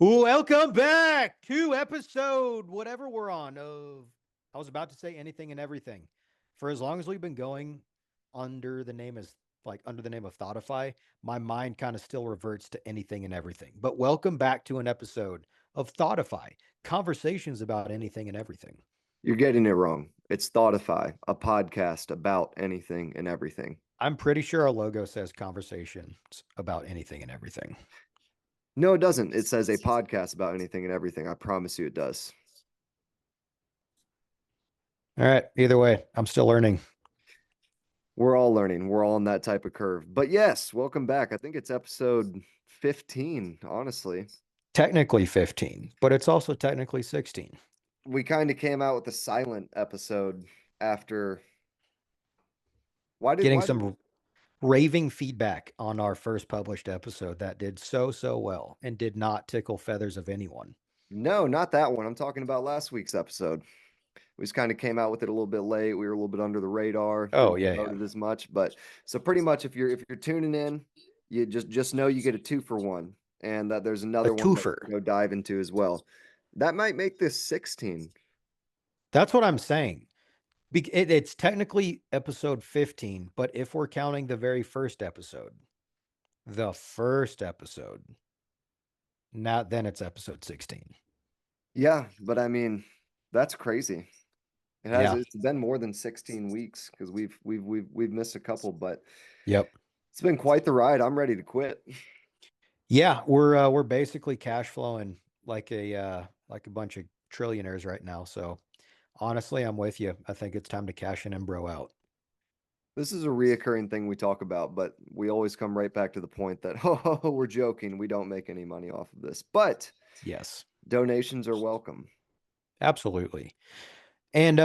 Welcome back to episode whatever we're on of I was about to say anything and everything. For as long as we've been going under the name as under the name of Thoughtify, my mind kind of still reverts to anything and everything. But welcome back to an episode of Thoughtify, conversations about anything and everything. You're getting it wrong. It's Thoughtify, a podcast about anything and everything. I'm pretty sure our logo says conversations about anything and everything. No, it doesn't. It says a podcast about anything and everything. I promise you it does. All right, either way, I'm still learning. We're all learning. We're all on that type of curve. But yes, welcome back. I think it's episode 15, honestly. Technically 15, but it's also technically 16. We kind of came out with a silent episode after. Why did Getting why did some raving feedback on our first published episode that did so well and did not tickle feathers of anyone. No, not that one. I'm talking about last week's episode. We just kind of came out with it a little bit late. We were a little bit under the radar. Oh, Didn't yeah, promote yeah. it as much, but so pretty much if you're tuning in, you just know you get a 2-for-1, and that there's A another one that twofer. we can go dive into as well. That might make this 16. That's what I'm saying. It's technically episode 15, but if we're counting the very first episode, now then it's episode 16. Yeah, but I mean, that's crazy. Yeah. It's been more than 16 weeks because we've missed a couple, but Yep. it's been quite the ride. I'm ready to quit. Yeah, we're basically cash flowing like a bunch of trillionaires right now. So honestly, I'm with you. I think it's time to cash in and bro out. This is a reoccurring thing we talk about, but we always come right back to the point that, oh, we're joking. We don't make any money off of this, but Yes, donations are welcome. absolutely. And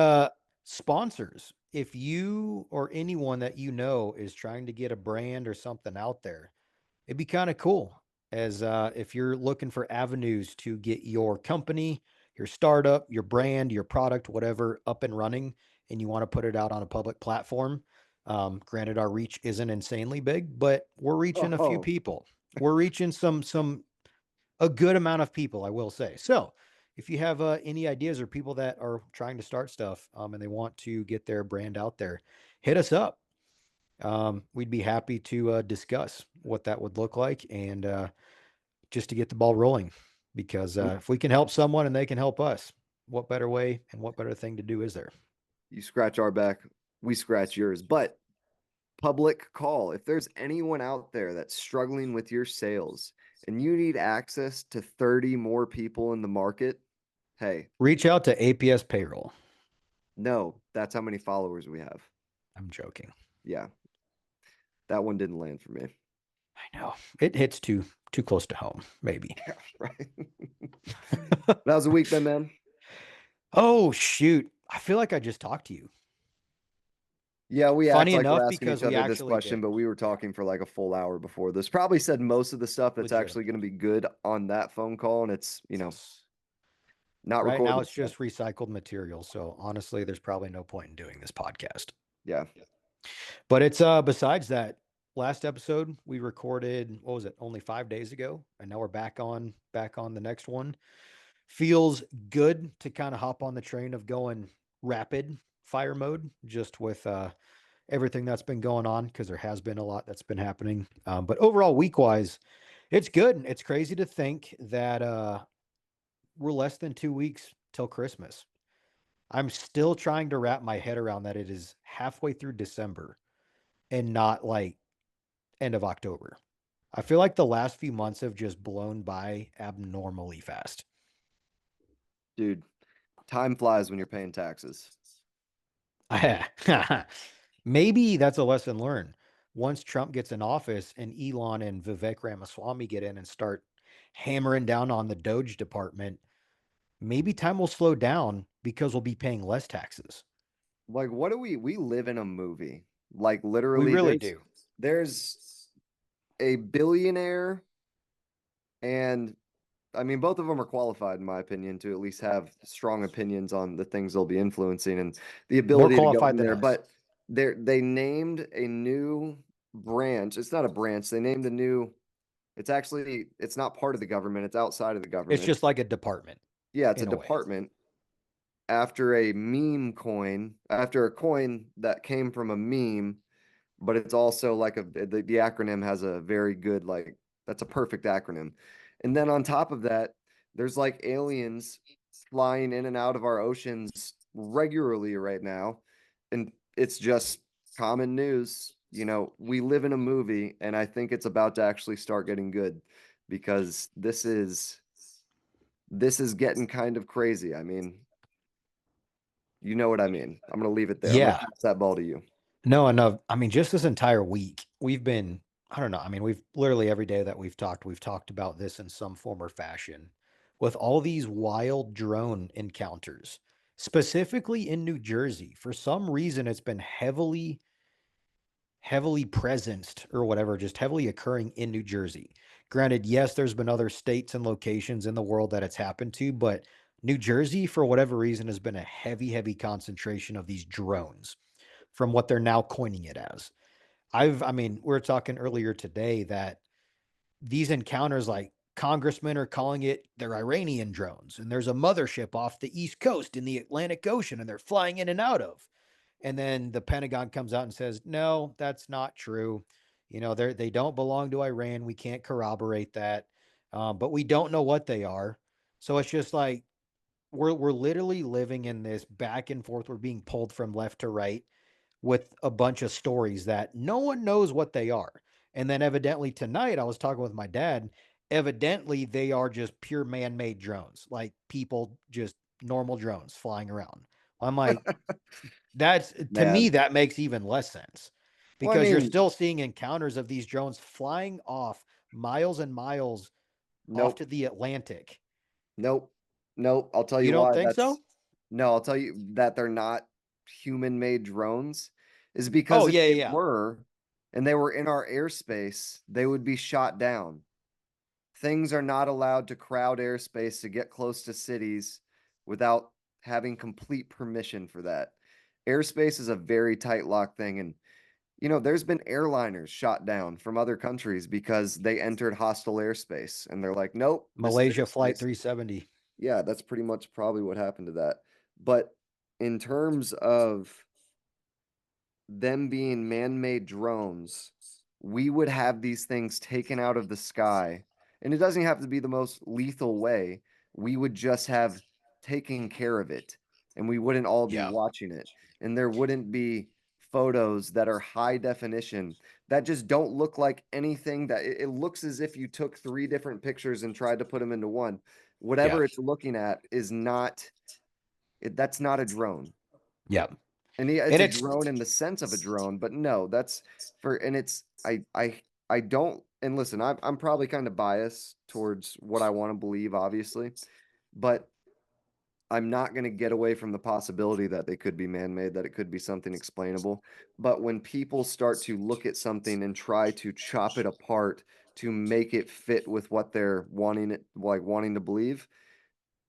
sponsors, if you or anyone that you know is trying to get a brand or something out there, it'd be kind of cool as if you're looking for avenues to get your company, your startup, your brand, your product, whatever up and running, and you want to put it out on a public platform. Granted, our reach isn't insanely big, but we're reaching a few Oh, people. We're reaching a good amount of people, I will say. So, if you have any ideas or people that are trying to start stuff and they want to get their brand out there, hit us up. We'd be happy to discuss what that would look like and just to get the ball rolling. Because if we can help someone and they can help us, what better way and what better thing to do is there? you scratch our back, we scratch yours. But public call, if there's anyone out there that's struggling with your sales and you need access to 30 more people in the market, hey, Reach out to APS Payroll. no, that's how many followers we have. I'm joking. Yeah, that one didn't land for me. I know it hits too close to home, maybe. Yeah, right. That was a week, man. Oh shoot! I feel like I just talked to you. Yeah, we act Funny like we're enough, asking because each we other this actually question, did. but we were talking for like a full hour before this. Probably said most of the stuff that's Legit. actually going to be good on that phone call, and it's, Yes. not Right now, recorded. it's just recycled material. So honestly, there's probably no point in doing this podcast. Yeah. But it's besides that, last episode we recorded, what was it, only 5 days ago, and now we're back on the next one. Feels good to kind of hop on the train of going rapid fire mode, just with everything that's been going on, because there has been a lot that's been happening. But overall, week wise, it's good. It's crazy to think that we're less than 2 weeks till Christmas. I'm still trying to wrap my head around that it is halfway through December and not like end of October. I feel like the last few months have just blown by abnormally fast. Dude, time flies when you're paying taxes. Maybe that's a lesson learned. Once Trump gets in office and Elon and Vivek Ramaswamy get in and start hammering down on the Doge department, maybe time will slow down because we'll be paying less taxes. Like, what do we live in a movie? Like, We literally, really there's do. there's a billionaire, and I mean, both of them are qualified, in my opinion, to at least have strong opinions on the things they'll be influencing and the More ability to go qualified in than there. us. But they named a new branch. It's not a branch. They named a new It's not part of the government. It's outside of the It's government. just like a department Yeah, it's a in a way. department after a meme coin, after a coin that came from a meme, but it's also like the acronym has a very good, like, that's a perfect acronym. And then on top of that, there's like aliens flying in and out of our oceans regularly right now. And it's just common news. We live in a movie, and I think it's about to actually start getting good because this is getting kind of crazy. I mean, you know what I mean. I'm going to leave it there. I'm going to Yeah. pass that ball to you. No, enough. I mean, just this entire week, I don't know. I mean, we've literally every day that we've talked about this in some form or fashion with all these wild drone encounters, specifically in New Jersey. For some reason, it's been heavily presenced or whatever, just heavily occurring in New Jersey. Granted, yes, there's been other states and locations in the world that it's happened to, but New Jersey, for whatever reason, has been a heavy concentration of these drones from what they're now coining it as. I mean, we were talking earlier today that these encounters, like congressmen are calling it they're Iranian drones, and there's a mothership off the East Coast in the Atlantic Ocean, and they're flying in and out of. And then the Pentagon comes out and says, no, that's not true. They don't belong to Iran. We can't corroborate that, but we don't know what they are. So it's just like we're literally living in this back and forth. We're being pulled from left to right with a bunch of stories that no one knows what they are. And then evidently tonight, I was talking with my dad. Evidently, they are just pure man made drones, like people, just normal drones flying around. I'm like, that's to me, Man. that makes even less sense Well, I because you're mean, still seeing encounters of these drones flying off miles and miles off nope. to the Atlantic. Nope. Nope. I'll tell You you don't why. think so? No, I'll tell you that they're not human-made drones is because Oh, if yeah, they yeah, yeah. were and they were in our airspace, they would be shot down. Things are not allowed to crowd airspace to get close to cities without having complete permission for that. Airspace is a very tight lock thing. And, there's been airliners shot down from other countries because they entered hostile airspace and they're like, nope, this is Malaysia Flight airspace. 370. Yeah, that's pretty much probably what happened to that. But in terms of them being man-made drones, we would have these things taken out of the sky. And it doesn't have to be the most lethal way. We would just have taken care of it and we wouldn't all be Yeah. watching it. And there wouldn't be photos that are high definition that just don't look like anything that it looks as if you took three different pictures and tried to put them into one. Yeah. Whatever it's looking at is not that's not a drone. Yeah. And yeah, it's And a it's, drone in the sense of a drone, but no, that's for and it's I don't and listen, I'm probably kind of biased towards what I want to believe, obviously, but I'm not going to get away from the possibility that they could be man-made, that it could be something explainable. But when people start to look at something and try to chop it apart to make it fit with what they're wanting to believe,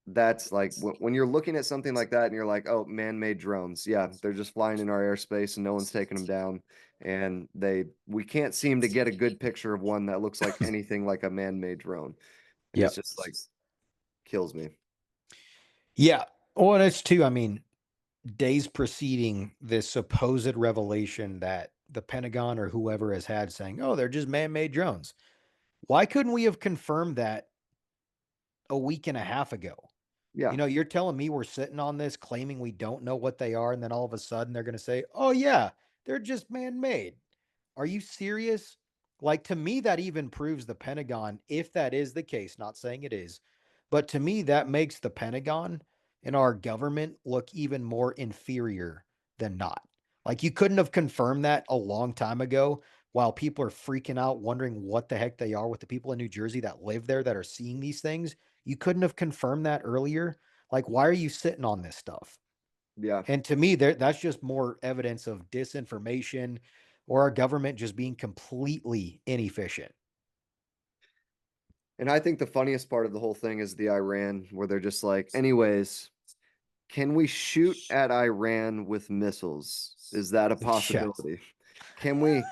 that's like when you're looking at something like that and you're like, oh, man-made drones. Yeah, they're just flying in our airspace and no one's taking them down. And we can't seem to get a good picture of one that looks like anything like a man-made drone. And yeah. it's just like kills me. Yeah. Well, and it's too, I mean, days preceding this supposed revelation that the Pentagon or whoever has had saying, oh, they're just man made drones. Why couldn't we have confirmed that a week and a half ago? Yeah. You're telling me we're sitting on this claiming we don't know what they are. And then all of a sudden they're going to say, oh, yeah, they're just man made. Are you serious? Like, to me, that even proves the Pentagon, if that is the case, not saying it is, but to me, that makes the Pentagon and our government look even more inferior than not. Like, you couldn't have confirmed that a long time ago while people are freaking out, wondering what the heck they are with the people in New Jersey that live there that are seeing these things. You couldn't have confirmed that earlier. Like, why are you sitting on this stuff? Yeah. And to me, that's just more evidence of disinformation or our government just being completely inefficient. And I think the funniest part of the whole thing is the Iran, where they're just like, anyways, can we shoot at Iran with missiles? Is that a Yeah. possibility? Can we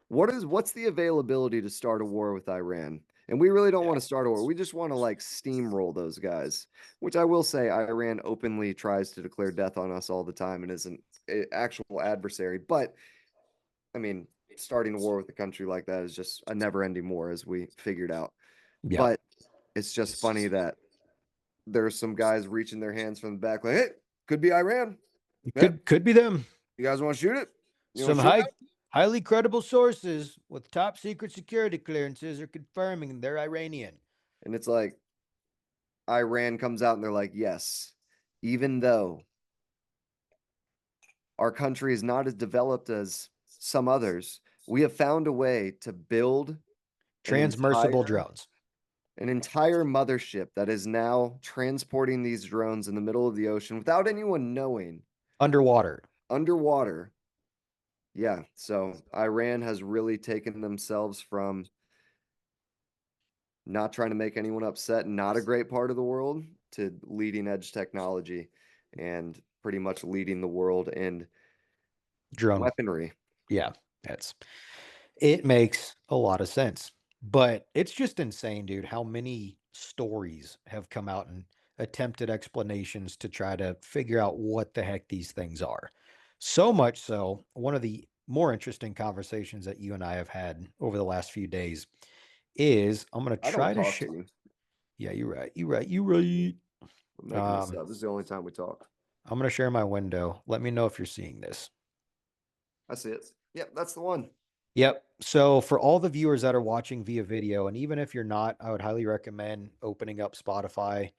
what's the availability to start a war with Iran? And we really don't Yeah. want to start a war. We just want to like steamroll those guys, which I will say Iran openly tries to declare death on us all the time and is an actual adversary. But I mean, starting a war with a country like that is just a never ending war, as we figured out. Yeah. But it's just funny that there's some guys reaching their hands from the back, like, hey, could be Iran. Yep. Could be them. You guys want to shoot it? You want Some to shoot highly credible sources with top secret security clearances are confirming they're Iranian. And it's like Iran comes out and they're like, yes, even though our country is not as developed as some others, we have found a way to build an Transmersible entire drones. mothership that is now transporting these drones in the middle of the ocean without anyone knowing, Underwater. underwater. Yeah, so Iran has really taken themselves from not trying to make anyone upset, not a great part of the world, to leading edge technology and pretty much leading the world in Drone. weaponry. Yeah. That's it makes a lot of sense. But it's just insane, dude, how many stories have come out and attempted explanations to try to figure out what the heck these things are. So much so, one of the more interesting conversations that you and I have had over the last few days is I'm going to I don't try to talk share. to you. Yeah, you're right. You're right. You're right. I'm making this Um, up. This is the only time we talk. I'm going to share my window. Let me know if you're seeing this. I see it. Yep, that's the one. Yep. So for all the viewers that are watching via video, and even if you're not, I would highly recommend opening up Spotify.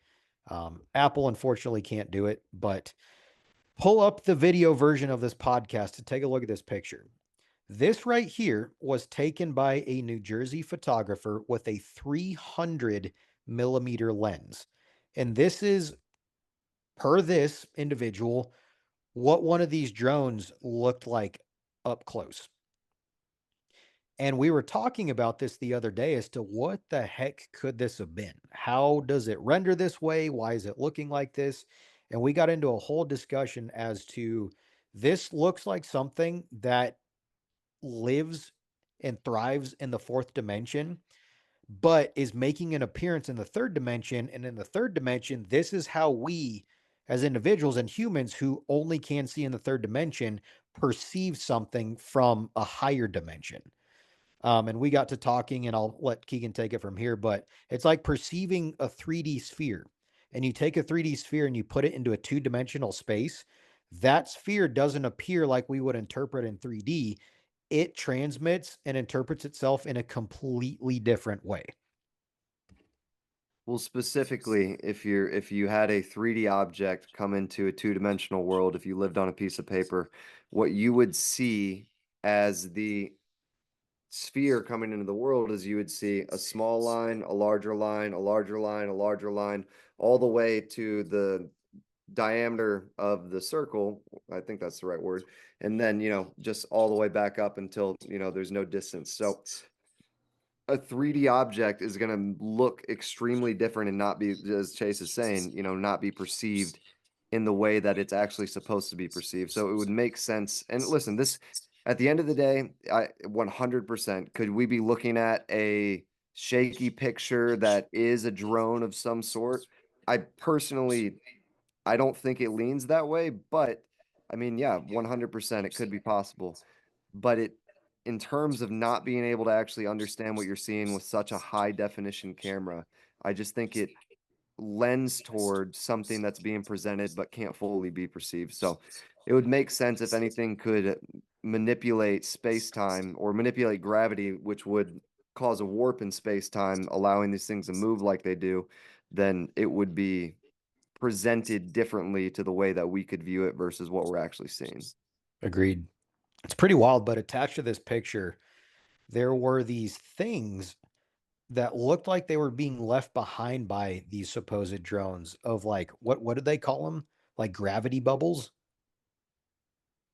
Apple unfortunately can't do it, but pull up the video version of this podcast to take a look at this picture. This right here was taken by a New Jersey photographer with a 300 millimeter lens. And this is, per this individual, what one of these drones looked like up close. And we were talking about this the other day as to what the heck could this have been? How does it render this way? Why is it looking like this? And we got into a whole discussion as to this looks like something that lives and thrives in the fourth dimension, but is making an appearance in the third dimension. And in the third dimension, this is how we, as individuals and humans who only can see in the third dimension, perceive something from a higher dimension. And we got to talking, and I'll let Keegan take it from here, but it's like perceiving a 3D sphere. And you take a 3D sphere and you put it into a two-dimensional space. That sphere doesn't appear like we would interpret in 3D. It transmits and interprets itself in a completely different way. Well, specifically, if you had a 3D object come into a two-dimensional world, if you lived on a piece of paper, what you would see as the sphere coming into the world is you would see a small line, a larger line, a larger line, a larger line, all the way to the diameter of the circle. I think that's the right word. And then, just all the way back up until, there's no distance. So a 3D object is going to look extremely different and not be, as Chase is saying, not be perceived in the way that it's actually supposed to be perceived. So it would make sense. And listen, this at the end of the day, I 100% could we be looking at a shaky picture that is a drone of some sort? I personally I don't think it leans that way, but I mean, yeah, 100% it could be possible. But in terms of not being able to actually understand what you're seeing with such a high definition camera, I just think it lends toward something that's being presented but can't fully be perceived. So it would make sense if anything could manipulate space time or manipulate gravity, which would cause a warp in space time, allowing these things to move like they do, then it would be presented differently to the way that we could view it versus what we're actually seeing. Agreed. It's pretty wild, but attached to this picture, there were these things that looked like they were being left behind by these supposed drones of like what did they call them? Like gravity bubbles?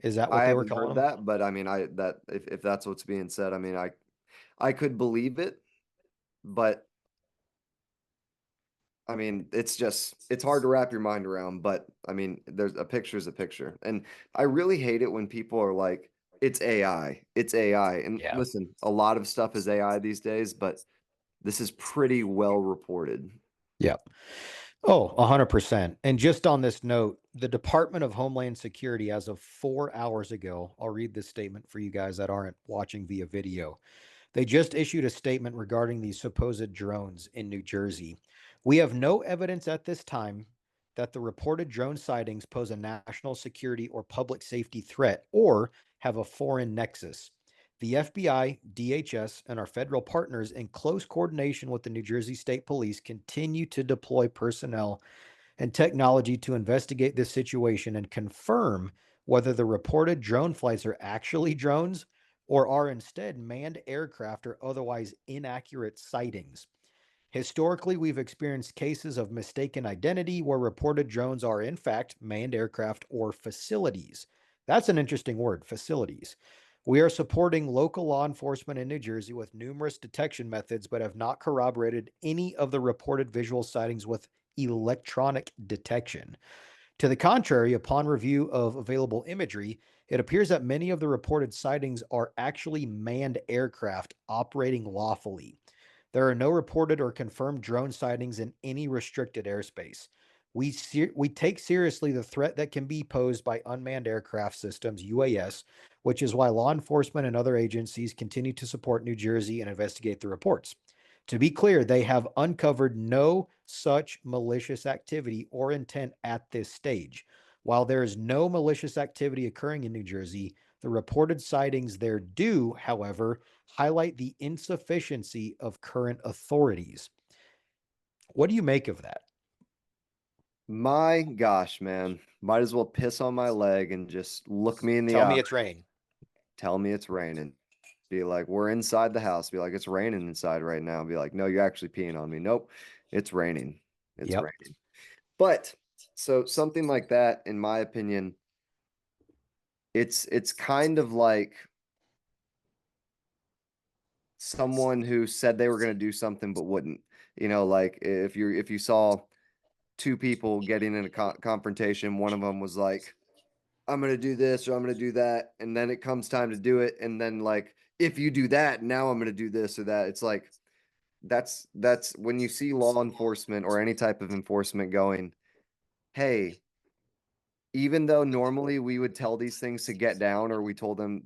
Is that what I they were haven't calling heard them? that, but I mean, I that if that's what's being said, I mean, I could believe it, but I mean, it's hard to wrap your mind around, but I mean, there's a picture is a picture. And I really hate it when people are like, it's AI. It's AI. And Yeah. listen, a lot of stuff is AI these days, but This is pretty well reported. Yep. Oh, 100%. And just on this note, the Department of Homeland Security, as of 4 hours ago, I'll read this statement for you guys that aren't watching via video. They just issued a statement regarding these supposed drones in New Jersey. We have no evidence at this time that the reported drone sightings pose a national security or public safety threat or have a foreign nexus. The FBI, DHS, and our federal partners, in close coordination with the New Jersey State Police, continue to deploy personnel and technology to investigate this situation and confirm whether the reported drone flights are actually drones or are instead manned aircraft or otherwise inaccurate sightings. Historically, we've experienced cases of mistaken identity where reported drones are, in fact, manned aircraft or facilities. That's an interesting word, facilities. We are supporting local law enforcement in New Jersey with numerous detection methods, but have not corroborated any of the reported visual sightings with electronic detection. To the contrary, upon review of available imagery, it appears that many of the reported sightings are actually manned aircraft operating lawfully. There are no reported or confirmed drone sightings in any restricted airspace. We take seriously the threat that can be posed by unmanned aircraft systems, UAS, which is why law enforcement and other agencies continue to support New Jersey and investigate the reports. To be clear, they have uncovered no such malicious activity or intent at this stage. While there is no malicious activity occurring in New Jersey, the reported sightings there do, however, highlight the insufficiency of current authorities. What do you make of that? My gosh, man. Might as well piss on my leg and just look me in the Tell eye. me it's rain. Tell me it's raining. Be like, we're inside the house. Be like, it's raining inside right now. Be like, no, you're actually peeing on me. Nope, it's raining. It's Yep. raining. But so something like that, in my opinion, it's kind of like someone who said they were going to do something but wouldn't. Like if you saw two people getting in a confrontation, one of them was like, I'm going to do this or I'm going to do that, and then it comes time to do it, and then like if you do that, now I'm going to do this or that. It's like that's when you see law enforcement or any type of enforcement going, hey, even though normally we would tell these things to get down, or we tell them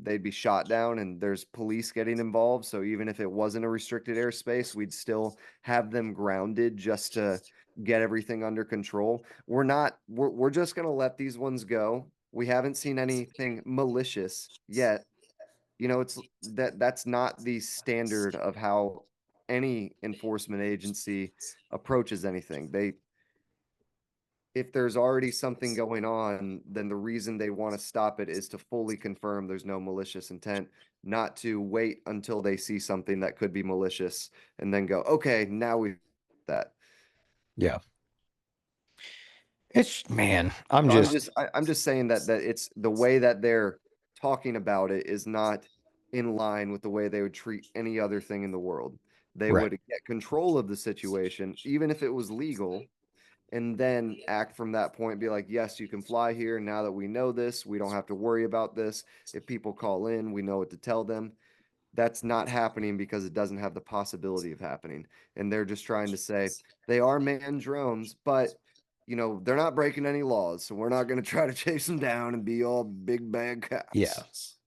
they'd be shot down, and there's police getting involved. So even if it wasn't a restricted airspace, we'd still have them grounded just to get everything under control. We're just going to let these ones go. We haven't seen anything malicious yet. It's that's not the standard of how any enforcement agency approaches anything. If there's already something going on, then the reason they want to stop it is to fully confirm there's no malicious intent, not to wait until they see something that could be malicious and then go, okay, now we that. Yeah. It's man, I'm So just I'm just saying that it's the way that they're talking about it is not in line with the way they would treat any other thing in the world. They right. would get control of the situation, even if it was legal, and then act from that point, be like, yes, you can fly here. Now that we know this, we don't have to worry about this. If people call in, we know what to tell them. That's not happening because it doesn't have the possibility of happening. And they're just trying to say they are manned drones, but they're not breaking any laws. So we're not going to try to chase them down and be all big bad Yeah. cops.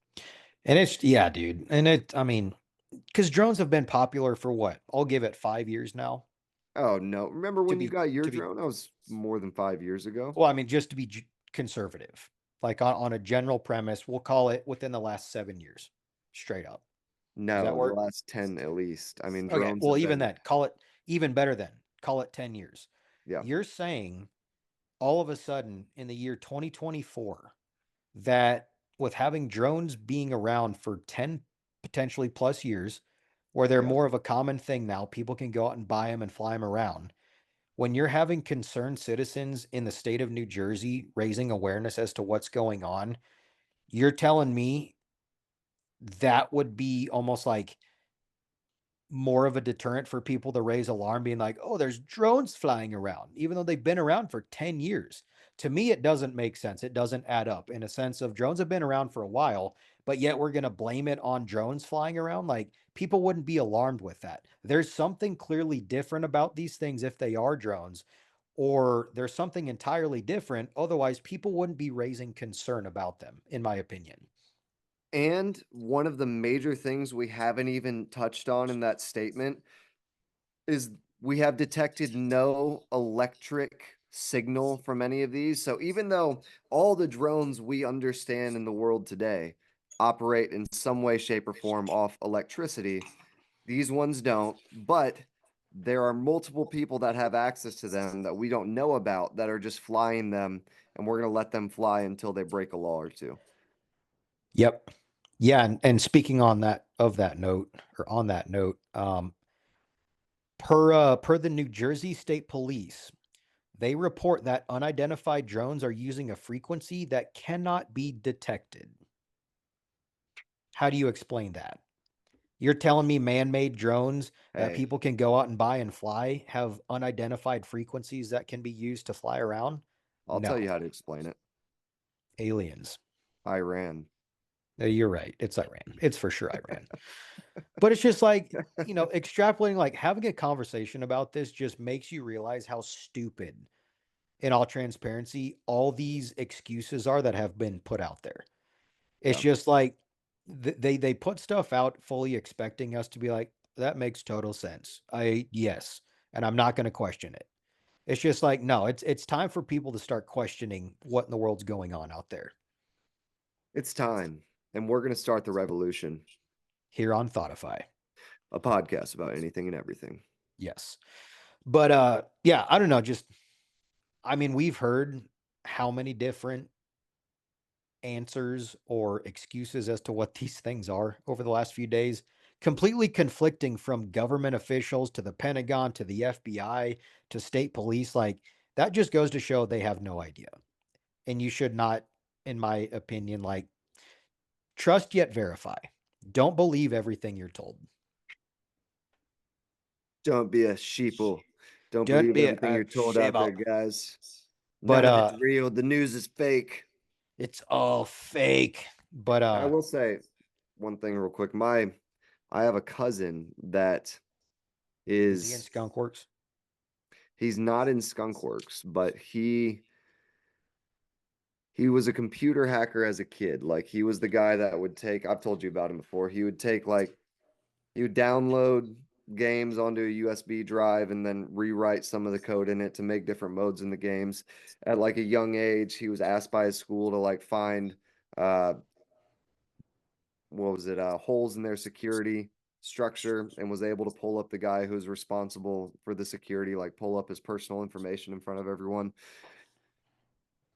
And it's yeah, dude. And I mean, because drones have been popular for what? I'll give it 5 years now. Oh no. Remember To when you be got your to be drone? That was more than 5 years ago. well, I mean, just to be conservative, like on a general premise, we'll call it within the last 7 years, straight up. Does that No, the work? last 10 at least. I mean, Okay. drones Well, have even been, then, call it even better then. Call it 10 years. yeah. You're saying all of a sudden in the year 2024 that with having drones being around for 10 potentially plus years, where they're Yeah. more of a common thing now, people can go out and buy them and fly them around. When you're having concerned citizens in the state of New Jersey raising awareness as to what's going on, you're telling me that would be almost like more of a deterrent for people to raise alarm, being like, oh, there's drones flying around, even though they've been around for 10 years. To me, it doesn't make sense. It doesn't add up in a sense of drones have been around for a while, but yet we're going to blame it on drones flying around. Like, people wouldn't be alarmed with that. There's something clearly different about these things if they are drones, or there's something entirely different. Otherwise, people wouldn't be raising concern about them, in my opinion. And one of the major things we haven't even touched on in that statement is we have detected no electric signal from any of these. So even though all the drones we understand in the world today operate in some way, shape, or form off electricity, these ones don't. But there are multiple people that have access to them that we don't know about that are just flying them, and we're going to let them fly until they break a law or two. Yep. Yeah, and speaking on that of that note, or on that note, per the New Jersey State Police, they report that unidentified drones are using a frequency that cannot be detected. How do you explain that? You're telling me man-made drones that Hey, people can go out and buy and fly have unidentified frequencies that can be used to fly around? I'll tell you No. how to explain it. Aliens. Iran. You're right. It's Iran. It's for sure Iran. But it's just like, extrapolating, like having a conversation about this just makes you realize how stupid, in all transparency, all these excuses are that have been put out there. It's Yeah. just like they put stuff out fully expecting us to be like, that makes total sense. Yes, and I'm not going to question it. It's just like, no, it's time for people to start questioning what in the world's going on out there It's time. And we're going to start the revolution, here on Thoughtify. a podcast about anything and everything. Yes. But yeah, I don't know, just I mean, we've heard how many different answers or excuses as to what these things are over the last few days, completely conflicting from government officials to the Pentagon to the FBI to state police. Like, that just goes to show they have no idea. And you should not, in my opinion, like, trust yet verify. Don't believe everything you're told. Don't be a sheeple. Don't Don't believe be everything a you're told out there, shable. guys. But None of it's real. The news is fake. it's all fake. But I will say one thing real quick. I have a cousin that is he in is Skunk Works? he's not in Skunkworks, but he was a computer hacker as a kid. Like he was the guy that would take, I've told you about him before. He would take like he would download games onto a USB drive and then rewrite some of the code in it to make different modes in the games. At like a young age, he was asked by his school to like find uh what was it, holes in their security structure, and was able to pull up the guy who's responsible for the security, like pull up his personal information in front of everyone.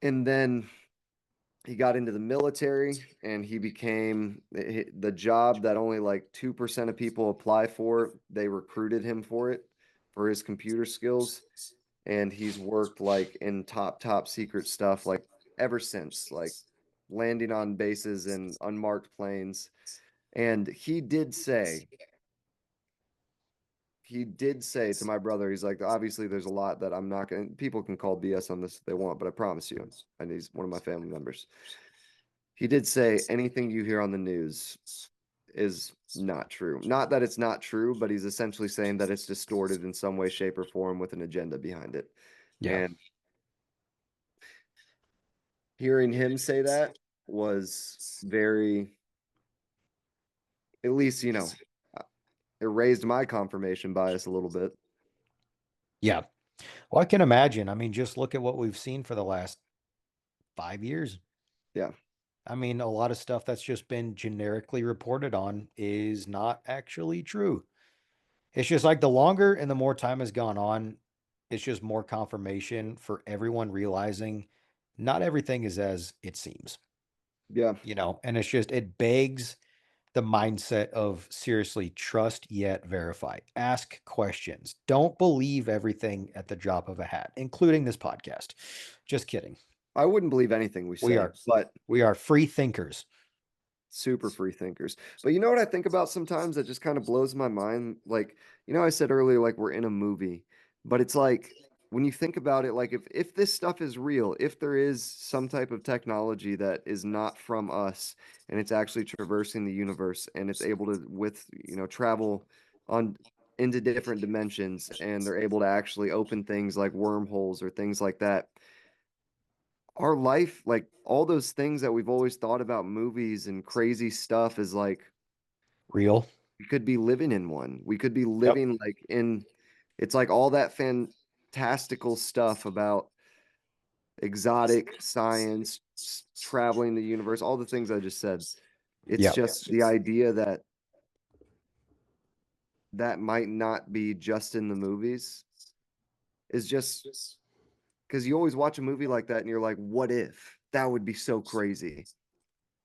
And then he got into the military and he became the job that only like 2% of people apply for. They recruited him for it for his computer skills. And he's worked like in top secret stuff like ever since, like landing on bases in unmarked planes. And he did say to my brother, he's like, obviously there's a lot that I'm not going to, people can call BS on this if they want, but I promise you, and he's one of my family members. He did say anything you hear on the news is not true. Not that it's not true, but he's essentially saying that it's distorted in some way, shape, or form with an agenda behind it. Yeah. And hearing him say that was very, at least, uh, it raised my confirmation bias a little bit. Yeah. Well, I can imagine. I mean, just look at what we've seen for the last 5 years. Yeah. I mean, a lot of stuff that's just been generically reported on is not actually true. It's just like the longer and the more time has gone on, it's just more confirmation for everyone realizing not everything is as it seems, Yeah. and it's just, it begs the mindset of seriously trust yet verify. Ask questions. Don't believe everything at the drop of a hat, including this podcast. Just kidding. I wouldn't believe anything we We say, are but we are free thinkers. super free thinkers. But you know what I think about sometimes that just kind of blows my mind? Like, I said earlier, like we're in a movie, but it's like when you think about it, like if this stuff is real, if there is some type of technology that is not from us and it's actually traversing the universe and it's able to travel on into different dimensions and they're able to actually open things like wormholes or things like that. Our life, like all those things that we've always thought about movies and crazy stuff is like Real. we could be living in one. We could be Yep. living like in it's like all that fantastical stuff about exotic science, traveling the universe, all the things I just said. It's Yep. just the idea that that might not be just in the movies is just because you always watch a movie like that and you're like, what if? That would be so crazy.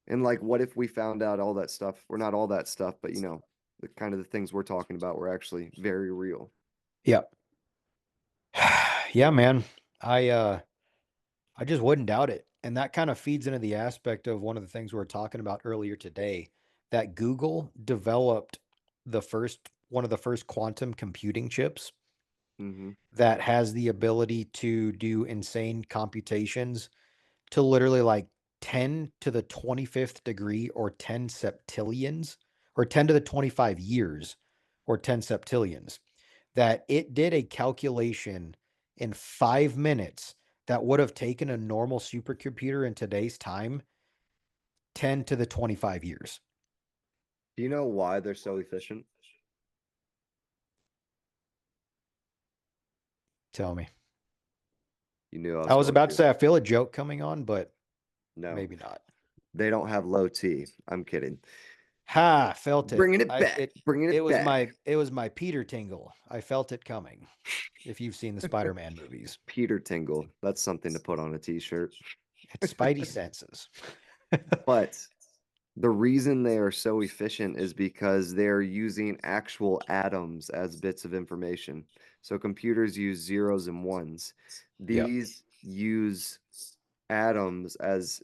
And like, what if we found out all that stuff? Or not all that stuff, but the kind of the things we're talking about were actually very real. Yep. Yeah, man. I uh I just wouldn't doubt it. And that kind of feeds into the aspect of one of the things we were talking about earlier today, that Google developed one of the first quantum computing chips Hmm. that has the ability to do insane computations to literally like 10 to the 25th degree or 10 septillions or 10 to the 25 years or 10 septillions. That it did a calculation in 5 minutes that would have taken a normal supercomputer in today's time 10 to the 25 years. Do you know why they're so efficient? Tell me. You knew I I was was going about to to. say I feel a joke coming on, but No, maybe not. they don't have low T. I'm kidding. Ha, felt it. Bringing it I back. Bringing it back. it was my Peter tingle. I felt it coming. If you've seen the Spider-Man movies, Peter Tingle. That's something to put on a t-shirt. it's Spidey senses. But the reason they are so efficient is because they're using actual atoms as bits of information. So computers use zeros and ones. Yep. These use atoms as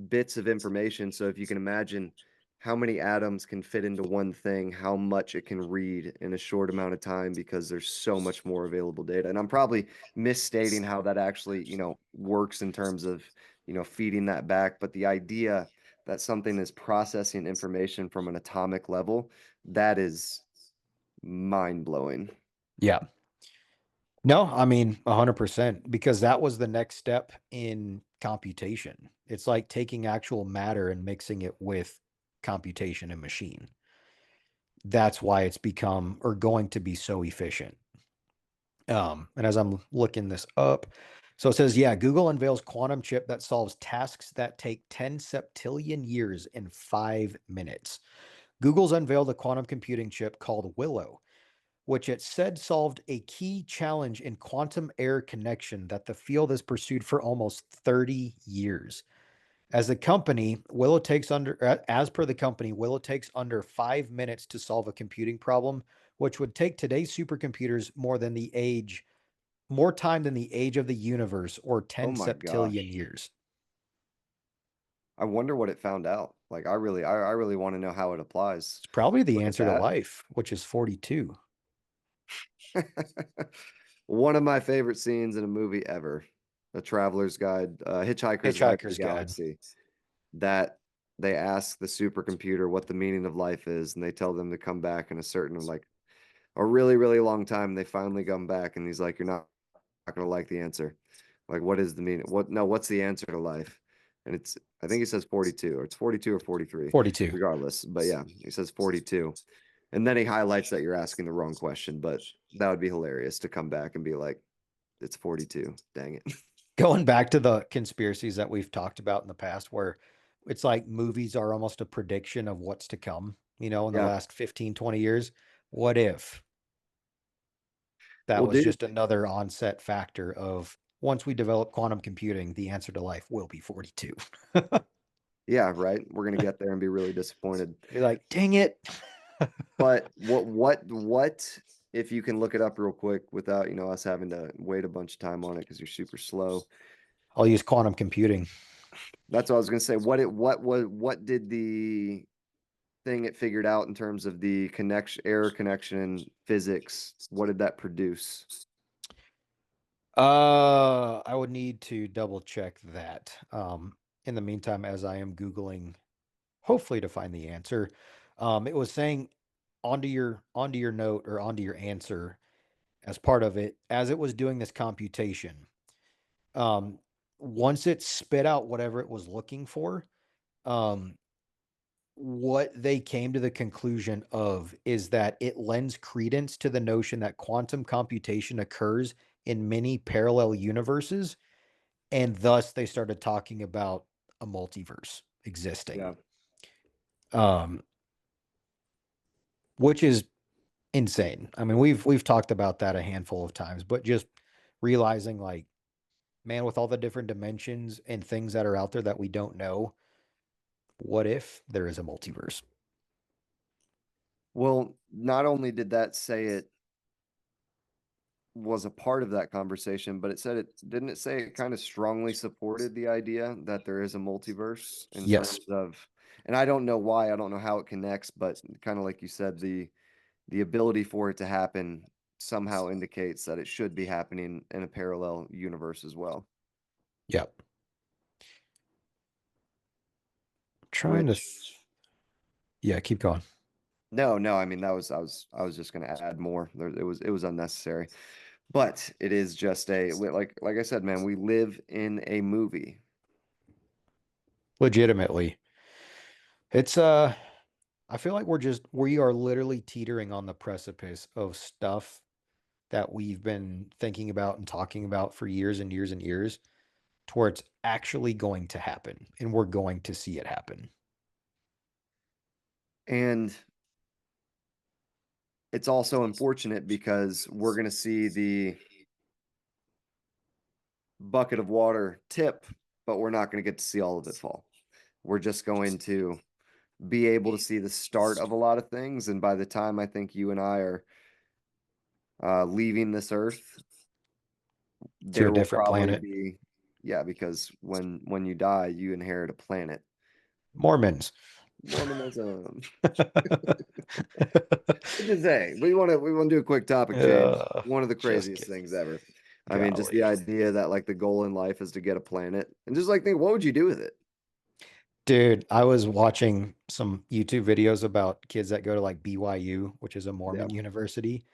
bits of information. So if you can imagine how many atoms can fit into one thing, how much it can read in a short amount of time because there's so much more available data. And I'm probably misstating how that actually, works in terms of, feeding that back, but the idea that something is processing information from an atomic level, that is mind-blowing. Yeah. No, I mean 100% because that was the next step in computation. It's like taking actual matter and mixing it with computation and machine. That's why it's become or going to be so efficient. And as I'm looking this up, so it says, yeah, Google unveils quantum chip that solves tasks that take 10 septillion years in 5 minutes. Google's unveiled a quantum computing chip called Willow, which it said solved a key challenge in quantum error connection that the field has pursued for almost 30 years. As per the company, Willow takes under 5 minutes to solve a computing problem, which would take today's supercomputers more time than the age of the universe or Oh 10 my septillion gosh. years. I wonder what it found out. Like I really want to know how it applies. It's probably the Look at answer to that. life, which is 42. One of my favorite scenes in a movie ever, A Traveler's Guide, Hitchhiker's Guide to the Hitchhiker's Guide. Galaxy, that they ask the supercomputer what the meaning of life is, and they tell them to come back in a certain, like, a really, really long time. They finally come back, and he's like, "You're not gonna like the answer. Like, what is the meaning? What? No, what's the answer to life?" And I think he says 42, or it's 42 or 43, 42. regardless. But yeah, he says 42. And then he highlights that you're asking the wrong question, but that would be hilarious to come back and be like, it's 42. Dang it. Going back to the conspiracies that we've talked about in the past, where it's like movies are almost a prediction of what's to come, in the Yeah. last 15, 20 years. What if that Well, was dude, just another onset factor of once we develop quantum computing, the answer to life will be 42? yeah, right. We're gonna get there and be really disappointed. Be like, dang it. But what if you can look it up real quick without, us having to wait a bunch of time on it because you're super slow. I'll use quantum computing. That's what I was gonna say. What did the thing it figured out in terms of the connection error connection physics? What did that produce? I would need to double check that. In the meantime, as I am Googling, hopefully to find the answer, it was saying onto your note or onto your answer as part of it, as it was doing this computation. Um, Once it spit out whatever it was looking for, um, what they came to the conclusion of is that it lends credence to the notion that quantum computation occurs in many parallel universes, and thus they started talking about a multiverse existing, Yeah. um, which is insane. I mean, we've talked about that a handful of times, but just realizing, like, man, with all the different dimensions and things that are out there that we don't know, what if there is a multiverse? Well, not only did that say it was a part of that conversation, but it said it didn't it say it kind of strongly supported the idea that there is a multiverse in terms Yes. of, and I don't know why, I don't know how it connects, but kind of like you said, the ability for it to happen somehow indicates that it should be happening in a parallel universe as well. Yep. Trying to Which yeah, keep going. no, I mean that was I was just going to add more. There, it was unnecessary. But it is just like I said, man, we live in a movie. Legitimately. It's I feel like we are literally teetering on the precipice of stuff that we've been thinking about and talking about for years and years and years, towards actually going to happen, and we're going to see it happen. And it's also unfortunate because we're going to see the bucket of water tip, but we're not going to get to see all of it fall. We're just going to be able to see the start of a lot of things. And by the time I think you and I are leaving this earth, To a there will different probably planet. be, yeah, because when you die, you inherit a planet. Mormons. Mormonism. What'd you say? We want to do a quick topic change. One of the Just craziest kidding. things ever. I mean, just the Golly. idea that like the goal in life is to get a planet, and just like think, what would you do with it? Dude, I was watching some YouTube videos about kids that go to like BYU, which is a Yeah. Mormon university,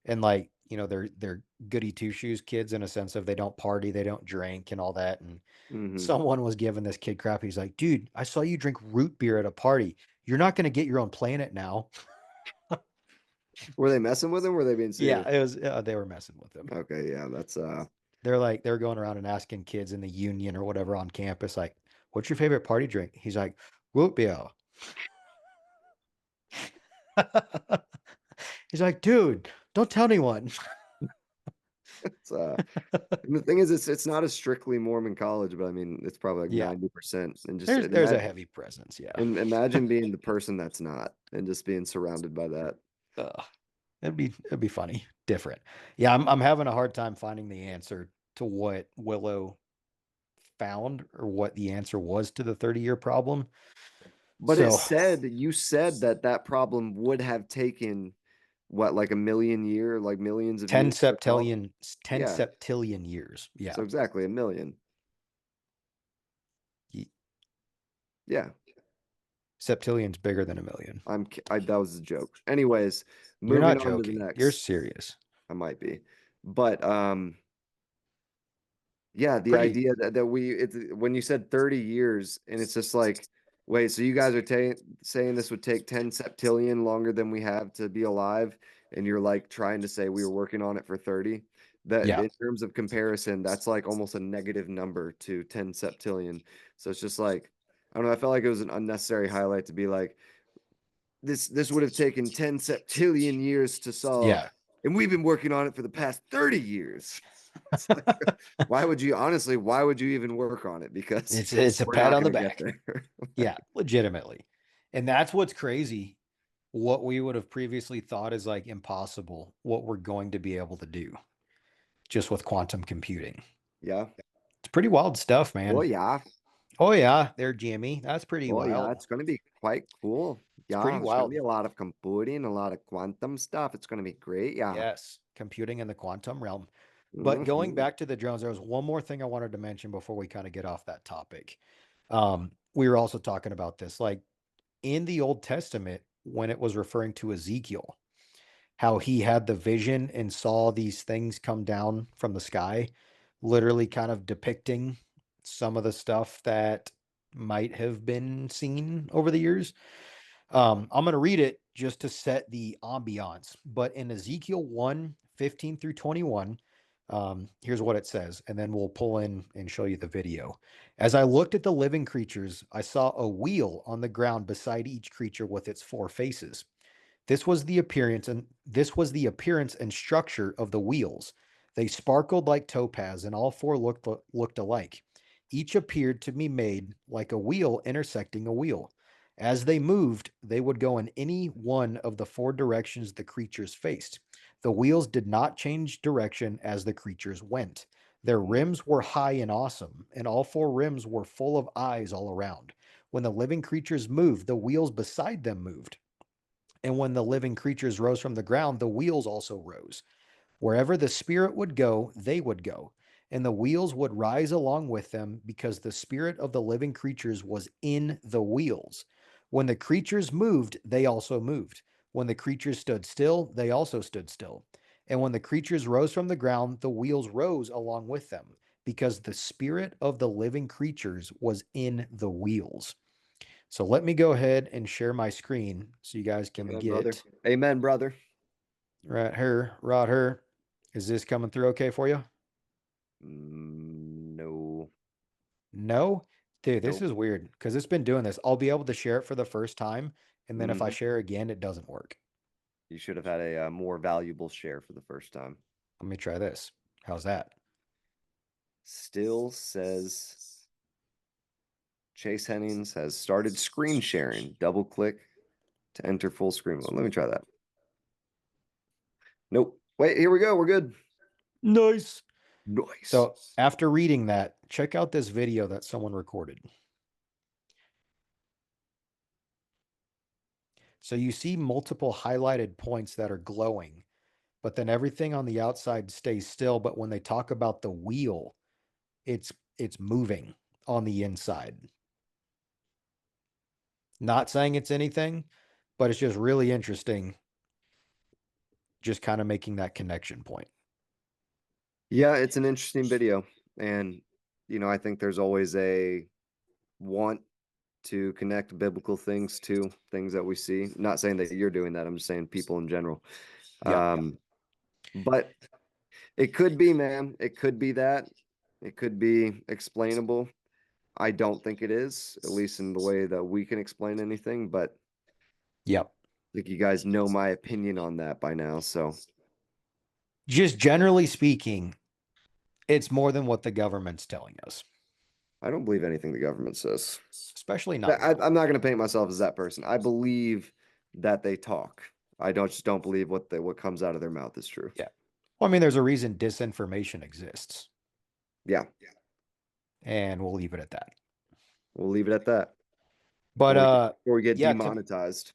and like, they're goody two shoes kids in a sense of they don't party, they don't drink and all that. And Hmm. someone was giving this kid crap. He's like, dude, I saw you drink root beer at a party. You're not going to get your own planet now. Were they messing with him? Or were they being Yeah, serious? it was, they were messing with him. Okay, yeah, that's They're going around and asking kids in the union or whatever on campus, like, what's your favorite party drink? He's like, root beer. He's like, dude, don't tell anyone. it's and the thing is it's not a strictly Mormon college, but I mean it's probably like Yeah, 90%. And just there's a heavy presence. Yeah. and imagine being the person that's not and just being surrounded by that. Ugh. It'd be funny, different. Yeah, I'm having a hard time finding the answer to what Willow found, or what the answer was to the 30-year problem. But it So said you said that that problem would have taken what, like a million year, like millions of 10 years to solve? septillion 10 Yeah. septillion years. Yeah. So exactly a million. Ye- Yeah. Septillion's bigger than a million. That was a joke. Anyways, You're moving not on to the joking. You're next. serious. I might be. But yeah, the Pretty. idea that it's when you said 30 years and it's just like, wait, so you guys are saying this would take 10 septillion longer than we have to be alive, and you're like trying to say we were working on it for 30. That Yeah. in terms of comparison, that's like almost a negative number to 10 septillion. So it's just like, I don't know, I felt like it was an unnecessary highlight to be like, this would have taken 10 septillion years to solve, Yeah. and we've been working on it for the past 30 years. It's like, why would you even work on it? Because It's a we're pat not on going the to get back. there. Yeah, legitimately. And that's what's crazy. What we would have previously thought is like impossible, what we're going to be able to do just with quantum computing. Yeah. It's pretty wild stuff, Oh man. yeah. Oh yeah, there, Jimmy. That's pretty Oh yeah. wild. It's going to be quite cool. It's Yeah. pretty There's going to wild. be a lot of computing, a lot of quantum stuff. It's going to be great. Yeah. Yes, computing in the quantum realm. But going Mhm. back to the drones, there was one more thing I wanted to mention before we kind of get off that topic. We were also talking about this, like in the Old Testament, when it was referring to Ezekiel, how he had the vision and saw these things come down from the sky, literally kind of depicting some of the stuff that might have been seen over the years. I'm going to read it just to set the ambiance. But in Ezekiel 1:15 through 21, here's what it says. And then we'll pull in and show you the video. As I looked at the living creatures, I saw a wheel on the ground beside each creature with its four faces. This was the appearance and structure of the wheels. They sparkled like topaz, and all four looked alike. Each appeared to be made like a wheel intersecting a wheel. As they moved, they would go in any one of the four directions the creatures faced. The wheels did not change direction as the creatures went. Their rims were high and awesome, and all four rims were full of eyes all around. When the living creatures moved, the wheels beside them moved. And when the living creatures rose from the ground, the wheels also rose. Wherever the Spirit would go, they would go. And the wheels would rise along with them because the spirit of the living creatures was in the wheels. When the creatures moved, they also moved. When the creatures stood still, they also stood still. And when the creatures rose from the ground, the wheels rose along with them because the spirit of the living creatures was in the wheels. So let me go ahead and share my screen so you guys can Amen, brother. get Amen, brother. right here. Is this coming through okay for you? No, No? Dude, this nope. is weird because it's been doing this. I'll be able to share it for the first time, and then if I Hmm. share again, it doesn't work. You should have had a, more valuable share for the first time. Let me try this. How's that? Still says Chase Hennings has started screen sharing. Double click to enter full screen mode. Let me try that. Nope. Wait, here we go. We're good. Nice. Nice. So after reading that, check out this video that someone recorded. So you see multiple highlighted points that are glowing, but then everything on the outside stays still. But when they talk about the wheel, it's moving on the inside. Not saying it's anything, but it's just really interesting, just kind of making that connection point. Yeah, it's an interesting video. And, I think there's always a want to connect biblical things to things that we see. Not saying that you're doing that. I'm just saying people in general. Yep. But it could be, man. It could be that. It could be explainable. I don't think it is, at least in the way that we can explain anything. But Yep. I think you guys know my opinion on that by now. So Just generally speaking, it's more than what the government's telling us, I don't believe anything the government says. especially not I, now. I'm not going to paint myself as that person. I believe that they talk. I don't just don't believe what comes out of their mouth is true. Yeah. Well, I mean, there's a reason disinformation exists, Yeah, and we'll leave it at that. we'll leave it at that. But Before we get yeah, demonetized.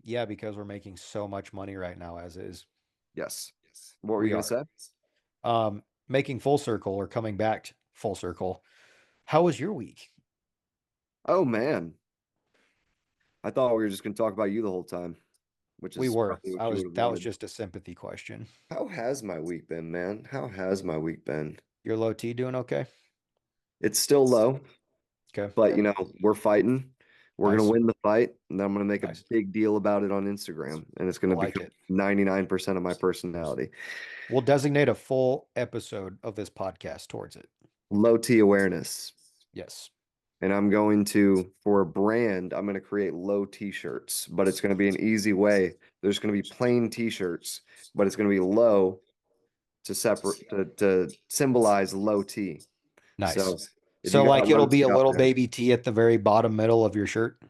yeah, because we're making so much money right now as is. Yes. What were you We going to are. say? Making full circle or coming back full circle. How was your week? Oh man, I thought we were just going to talk about you the whole time, which We is were. probably I what you was would have That was wanted. just a sympathy question. How has my week been, man? How has my week been? Your low T doing okay? It's still low, Okay. but we're fighting. We're gonna Nice. win the fight, and then I'm gonna make a Nice. big deal about it on Instagram, and it's I gonna like become it. 99% of my personality. We'll designate a full episode of this podcast towards it. Low T awareness. Yes. And I'm going to, for a brand, I'm going to create low t-shirts, but it's going to be an easy way. There's going to be plain t-shirts, but it's going to be low to separate to symbolize low T. Nice. So if you So got a like low it'll be T a out little there, baby T at the very bottom middle of your shirt.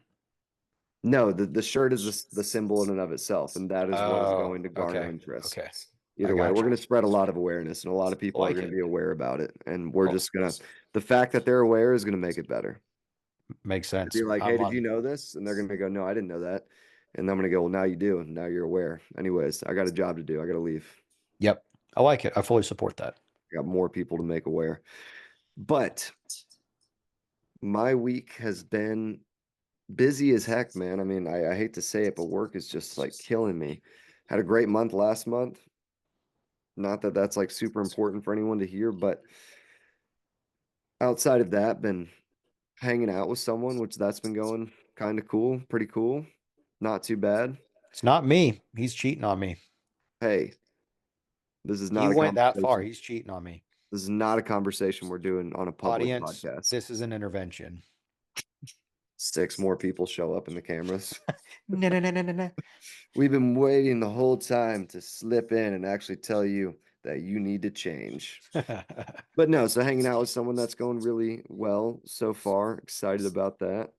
no, the shirt is the symbol in and of itself, and that is what is Oh, going to garner okay. interest. Okay. I Either way, we're got going you. to spread a lot of awareness, and a lot of I people are like going to it. be aware about it, and we're Well, just gonna. The fact that they're aware is going to make it better. makes To sense. be like, hey, I'm did you on. know this? And they're gonna go, no, I didn't know that. And I'm gonna go, well, now you do, and now you're aware. Anyways, I got a job to do. I gotta leave. Yep. I like it. I fully support that. Got more people to make aware. But my week has been busy as heck, man. I mean, I hate to say it, but work is just like killing me. Had a great month last month. Not that that's like super important for anyone to hear, but outside of that, been hanging out with someone, which that's been going kind of cool, pretty cool. Not too bad. It's not me. He's cheating on me. Hey, this is not You a went that far. conversation. He's cheating on me. This is not a conversation we're doing on a public Audience, podcast. this is an intervention. Six more people show up in the cameras. No, no, no, no, no, no. We've been waiting the whole time to slip in and actually tell you that you need to change. But no, so hanging out with someone that's going really well so far. Excited about that.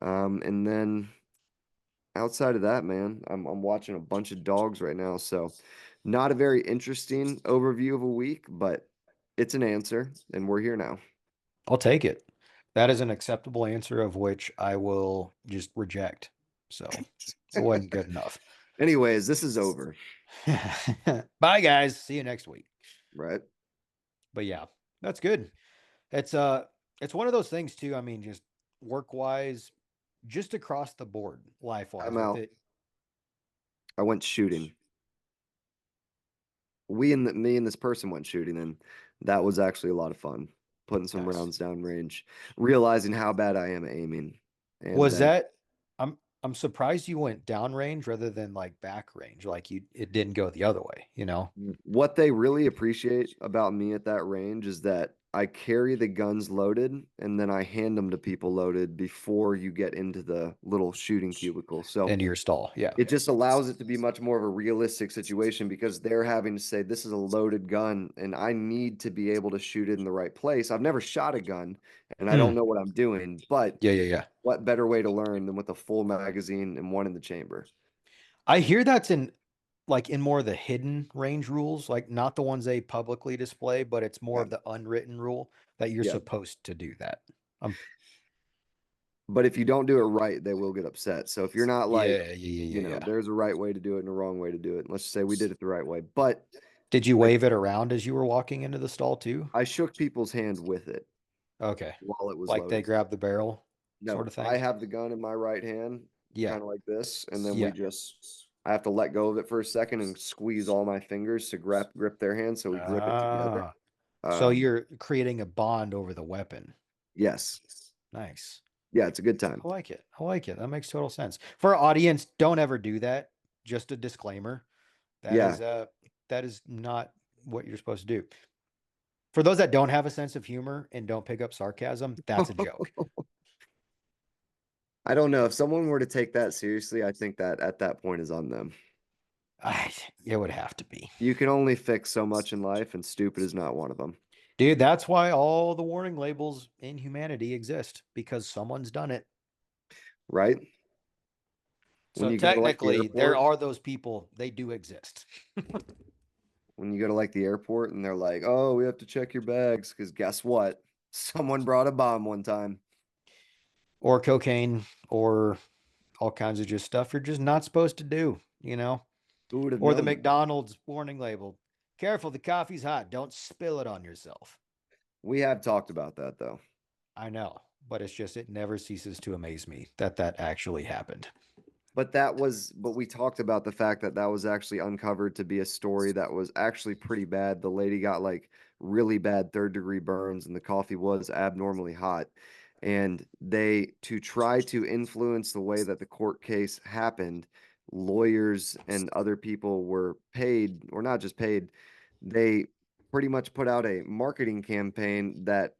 And then outside of that, man, I'm watching a bunch of dogs right now. So not a very interesting overview of a week, but it's an answer, and we're here now. I'll take it. That is an acceptable answer of which I will just reject. So it wasn't good enough. Anyways, this is over, Bye, guys. See you next week. right? But yeah, that's good. It's it's one of those things too. I mean, just work wise, just across the board, life wise I'm with out. it. I went shooting. Me and this person went shooting, and that was actually a lot of fun. Putting some Nice. rounds down range, realizing how bad I am at aiming, and Was that that I'm surprised you went down range rather than like back range. Like you it didn't go the other way, you know? what they really appreciate about me at that range is that I carry the guns loaded and then I hand them to people loaded before you get into the little shooting cubicle. So Into your stall. Yeah. it just allows it to be much more of a realistic situation because they're having to say, this is a loaded gun and I need to be able to shoot it in the right place. I've never shot a gun and I don't Mm. know what I'm doing, but Yeah, yeah, yeah. what better way to learn than with a full magazine and one in the chamber? I hear that's in like in more of the hidden range rules, like not the ones they publicly display, but it's more Yeah. of the unwritten rule that you're Yeah. supposed to do that. Um, But if you don't do it right, they will get upset. So if you're not like, yeah, yeah, yeah, yeah, yeah. there's a right way to do it and a wrong way to do it. Let's just say we did it the right way. But Did you like wave it around as you were walking into the stall too? I shook people's hand with it Okay. while it was Like they loaded. grabbed the barrel sort No, of I thing? have the gun in my right hand, Yeah. kind of like this, and then Yeah. I have to let go of it for a second and squeeze all my fingers to grip their hand so we grip it together. Ah. So Um, you're creating a bond over the weapon. yes. Nice. Yeah, it's a good time. I like it. I like it. That makes total sense. For our audience, don't ever do that. Just a disclaimer. Yeah. That is not what you're supposed to do. For those that don't have a sense of humor and don't pick up sarcasm, that's a joke. I don't know. If someone were to take that seriously, I think that at that point is on them. It would have to be. You can only fix so much in life, and stupid is not one of them, Dude, that's why all the warning labels in humanity exist because someone's done it. right? When So you go to like the technically, there airport, are those people. They do exist. and they're like, "Oh, we have to check your bags because guess what? Someone brought a bomb one time. Or cocaine or all kinds of just stuff you're just not supposed to do, you know? Who would have Or the known that?" McDonald's warning label. Careful, the coffee's hot. Don't spill it on yourself. We have talked about that though. I know, but it's just, it never ceases to amaze me that that actually happened. But we talked about the fact that that was actually uncovered to be a story that was actually pretty bad. The lady got like really bad third-degree burns, and the coffee was abnormally hot. And to try to influence the way that the court case happened, lawyers and other people were paid, or not just paid, they pretty much put out a marketing campaign that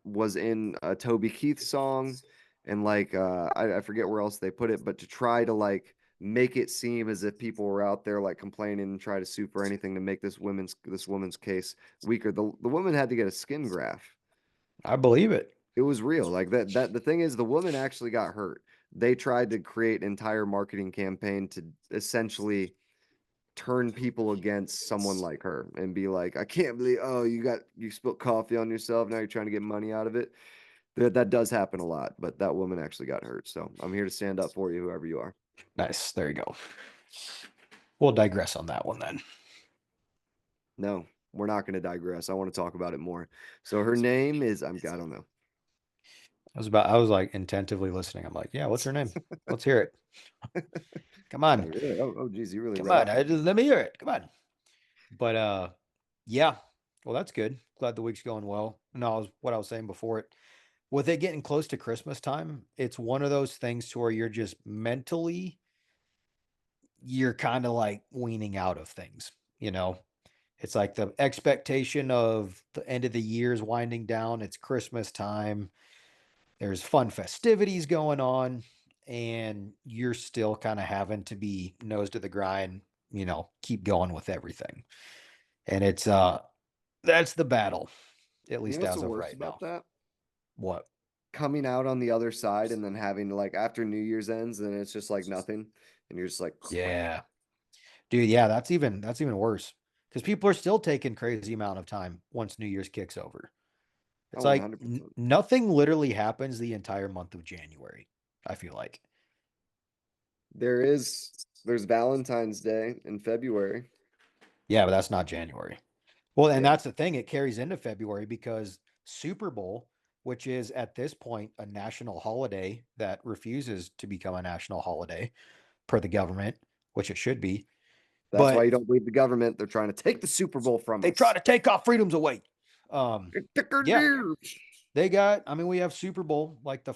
was in a Toby Keith song and like I forget where else they put it, but to try to like make it seem as if people were out there like complaining and try to sue for anything to make this woman's case weaker. The woman had to get a skin graft. I believe it. It was real. Like that the thing is the woman actually got hurt. They tried to create an entire marketing campaign to essentially turn people against someone like her and be like, I can't believe, oh, you spilled coffee on yourself. Now you're trying to get money out of it. That does happen a lot, but that woman actually got hurt. So I'm here to stand up for you, whoever you are. Nice. There you go. We'll digress on that one then. No, we're not going to digress. I want to talk about it more. So her name is I don't know. I was like intentively listening. I'm like, yeah, what's her name? Let's hear it. Come on. Oh, really? Oh, geez, you really Come read on. up on. Let me hear it. Come on. But yeah. Well, that's good. Glad the week's going well. No, what I was saying before it. With it getting close to Christmas time, it's one of those things to where you're just mentally, you're kind of like weaning out of things, you know? It's like the expectation of the end of the year is winding down. It's Christmas time. There's fun festivities going on, and you're still kind of having to be nose to the grind, keep going with everything. And that's the battle, at You know least what's the as of worst right about now. that? What? Coming out on the other side and then having to like after New Year's ends, then it's just like nothing, and you're just like crap. Yeah. Dude, yeah, that's even worse. Because people are still taking crazy amount of time once New Year's kicks over. Oh, It's like 100%. nothing literally happens the entire month of January, I feel like. There is there's Valentine's Day in February. Yeah, but that's not January. Well, and Yeah, that's the thing. It carries into February because Super Bowl, which is at this point a national holiday that refuses to become a national holiday per the government, which it should be. that's why But you don't believe the government. They're trying to take the Super Bowl from they try us. to take our freedoms away. Um, yeah, Ticker-deers. I mean, we have Super Bowl like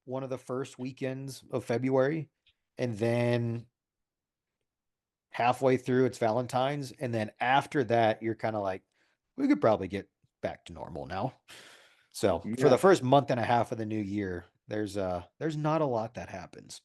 one of the first weekends of February. And then halfway through it's Valentine's. And then after that, you're kind of like, we could probably get back to normal now. So for the Yeah, first month and a half of the new year, there's not a lot that happens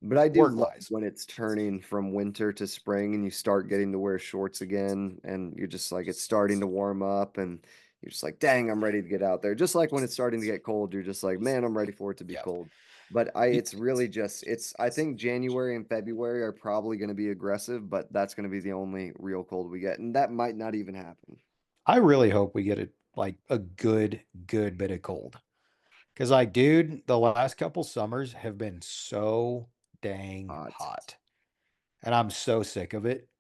but I do work love wise. when it's turning from winter to spring and you start getting to wear shorts again and you're just like it's starting to warm up and you're just like, dang, I'm ready to get out there. Just like when it's starting to get cold, you're just like, man, I'm ready for it to be Yeah. cold. But it's really just it's I think January and February are probably going to be aggressive, but that's going to be the only real cold we get. And that might not even happen. I really hope we get a good bit of cold. Cause like, dude, the last couple summers have been so dang Hot. hot. And I'm so sick of it.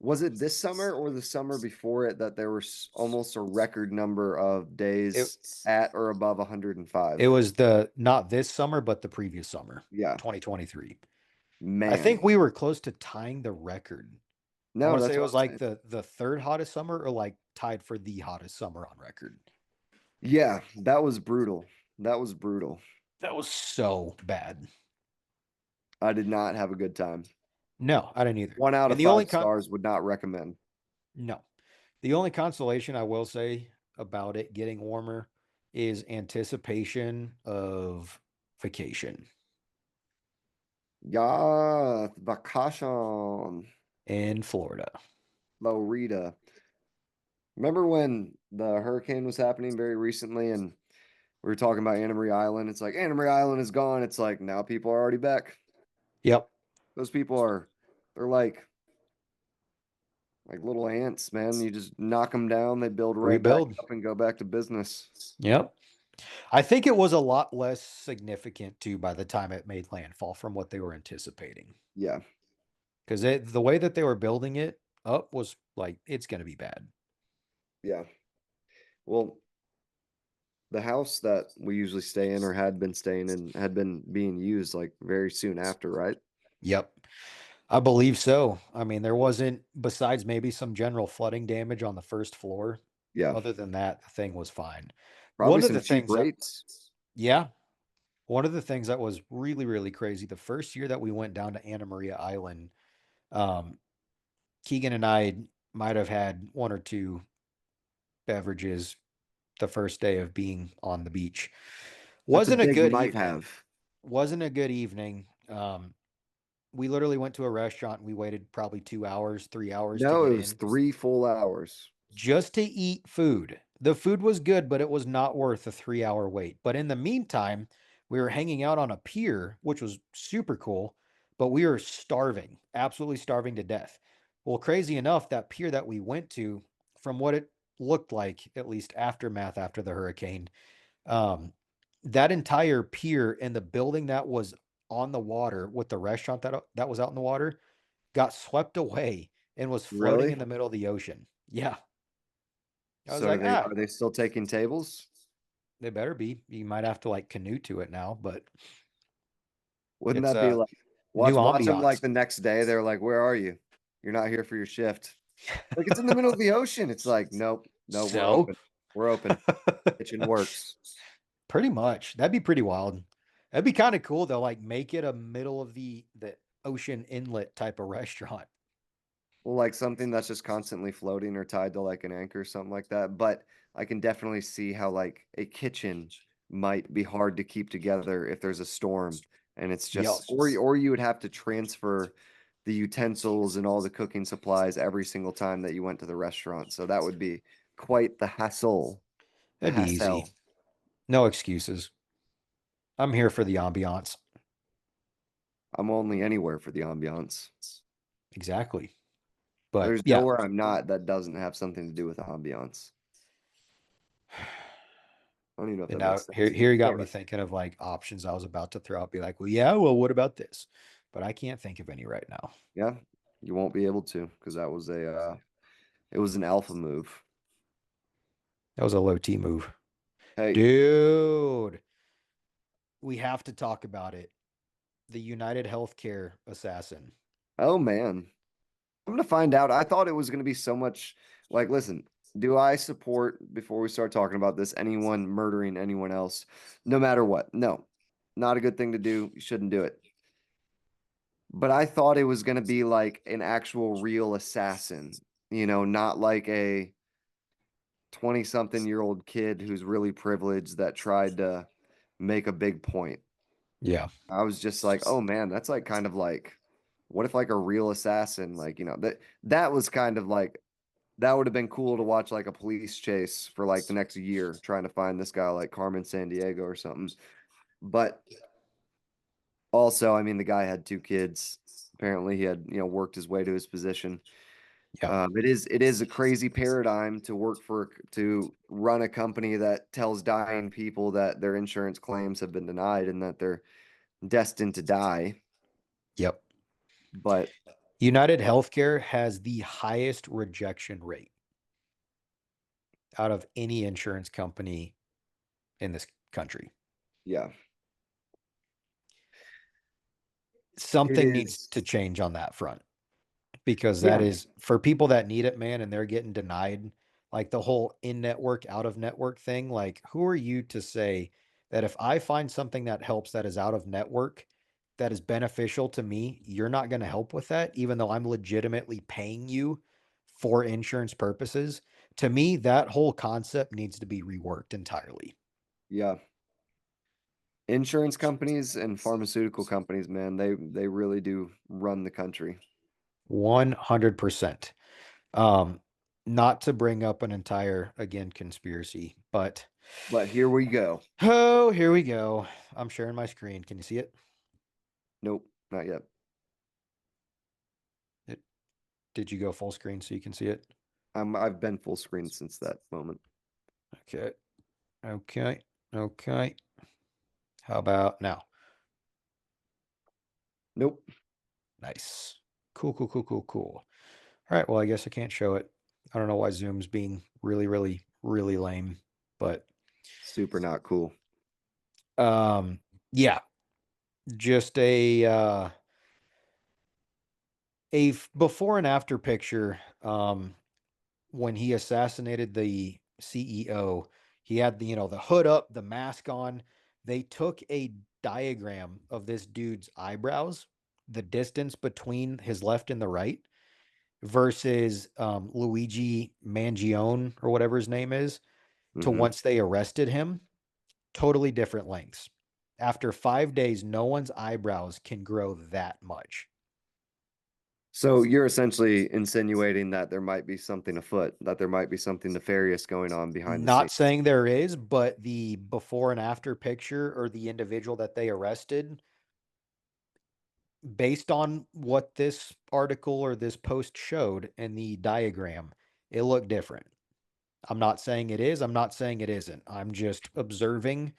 Was it this summer or the summer before it that there was almost a record number of It days at or above it 105? was the not this summer, but the previous summer, Yeah, 2023. I think man. we were close to tying the record. I No, want to say that's it what was I'm like saying. the third hottest summer or like tied for the hottest summer on record. Yeah, that was brutal. That was brutal. That was so bad. I did not have a good time. No, I didn't either. One out And of the only five con stars would not recommend. no, the only consolation I will say about it getting warmer is anticipation of vacation Yeah, vacation, in Florida. Florida. Remember when the hurricane was happening very recently and we were talking about Anna Marie Island? It's like Anna Marie Island is gone. It's like now people are already back. Yep, Those people are, they're like little ants, man. You just knock them down, they build right back rebuild. up and go back to business. Yep. I think it was a lot less significant too by the time it made landfall from what they were anticipating. Yeah, Because the way that they were building it up was like it's going to be bad. yeah. Well, the house that we usually stay in or had been staying in had been being used like very soon after, right? Yep. I believe so. I mean, there wasn't, besides maybe some general flooding damage on the first floor. Yeah, Other than that, the thing was fine. probably One of some the cheap things that, rates. yeah, one of the things that was really, really crazy the first year that we went down to Anna Maria Island, um, Keegan and I might have had one or two beverages the first day of being on the beach. That's a Wasn't a big good might evening. have. Wasn't a good evening. We literally went to a restaurant and we waited probably 2 hours, 3 hours to No, get it was in 3 full hours. just to eat food. The food was good, but it was not worth a 3 hour wait. But in the meantime, we were hanging out on a pier, which was super cool, but we were starving, absolutely starving to death. Well, crazy enough, that pier that we went to, from what it looked like, at least aftermath after the hurricane, um, that entire pier and the building that was on the water with the restaurant that was out in the water got swept away and was floating in Really? the middle of the ocean. Yeah. I was So like, ah, are they still taking tables? they better be. You might have to like canoe to it now, but Wouldn't it's that be a like new watch them like ambiance. the next day? They're like, "Where are you? You're not here for your shift." Like it's in the middle of the ocean. It's like, nope, no, we're So open. We're open. Kitchen works. pretty much. That'd be pretty wild. That'd be kind of cool though. Like make it a middle of the ocean inlet type of restaurant. Well, like something that's just constantly floating or tied to like an anchor or something like that. But I can definitely see how like a kitchen might be hard to keep together if there's a storm and it's Yep. just or you would have to transfer the utensils and all the cooking supplies every single time that you went to the restaurant. So that would be quite the hassle. The That'd be easy. hassle. No excuses. I'm here for the ambiance. I'm only anywhere for the ambiance. Exactly. But There's yeah, nowhere I'm not that doesn't have something to do with ambiance. I don't even know if and that now makes here sense. here you got Sort me of. thinking of like options I was about to throw out. Be like, well, yeah, well, what about this? But I can't think of any right now. Yeah, you won't be able to because that was a it was an alpha move. That was a low T move. Hey, Dude, we have to talk about it. The United Healthcare assassin. oh man, I'm gonna find out. I thought it was gonna be so much like, listen, do I support before we start talking about this anyone murdering anyone else, no matter what? No, not a good thing to do. You shouldn't do it. But I thought it was gonna be like an actual real assassin, not like a 20 something year old kid who's really privileged that tried to make a big point. Yeah. I was just like, oh man, that's like kind of like, what if like a real assassin, like, that was kind of like, that would have been cool to watch like a police chase for like the next year trying to find this guy like Carmen San Diego or something. But also, I mean, the guy had two kids. Apparently, he had, worked his way to his position. Yeah. It is a crazy paradigm to work for to run a company that tells dying people that their insurance claims have been denied and that they're destined to die. Yep. But United Healthcare has the highest rejection rate out of any insurance company in this country. yeah, it Something needs is. to change on that front because that Yeah, is for people that need it, man, and they're getting denied like the whole in network, out of network thing. Like, who are you to say that if I find something that helps that is out of network, that is beneficial to me, you're not going to help with that, even though I'm legitimately paying you for insurance purposes? To me, that whole concept needs to be reworked entirely. yeah. Insurance companies and pharmaceutical companies, man, they really do run the country. 100%. Um, not to bring up an entire, again, conspiracy, but But here we go. oh, here we go. I'm sharing my screen. Can you see it? Nope, not yet. it did you go full screen so you can see it? I've been full screen since that moment. Okay. Okay. Okay. How about now? Nope. Nice. Cool, cool, cool, cool, cool. All right. Well, I guess I can't show it. I don't know why Zoom's being really, really, really lame, but Super not cool. um, yeah, just before and after picture. When he assassinated the CEO, he had the hood up, the mask on. They took a diagram of this dude's eyebrows, the distance between his left and the right, versus Luigi Mangione or whatever his name is, to Hmm. once they arrested him. Totally different lengths. After 5 days, no one's eyebrows can grow that much. So you're essentially insinuating that there might be something afoot, that there might be something nefarious going on behind the Not scenes. saying there is, but the before and after picture or the individual that they arrested, based on what this article or this post showed in the diagram, it looked different. I'm not saying it is. I'm not saying it isn't. I'm just observing.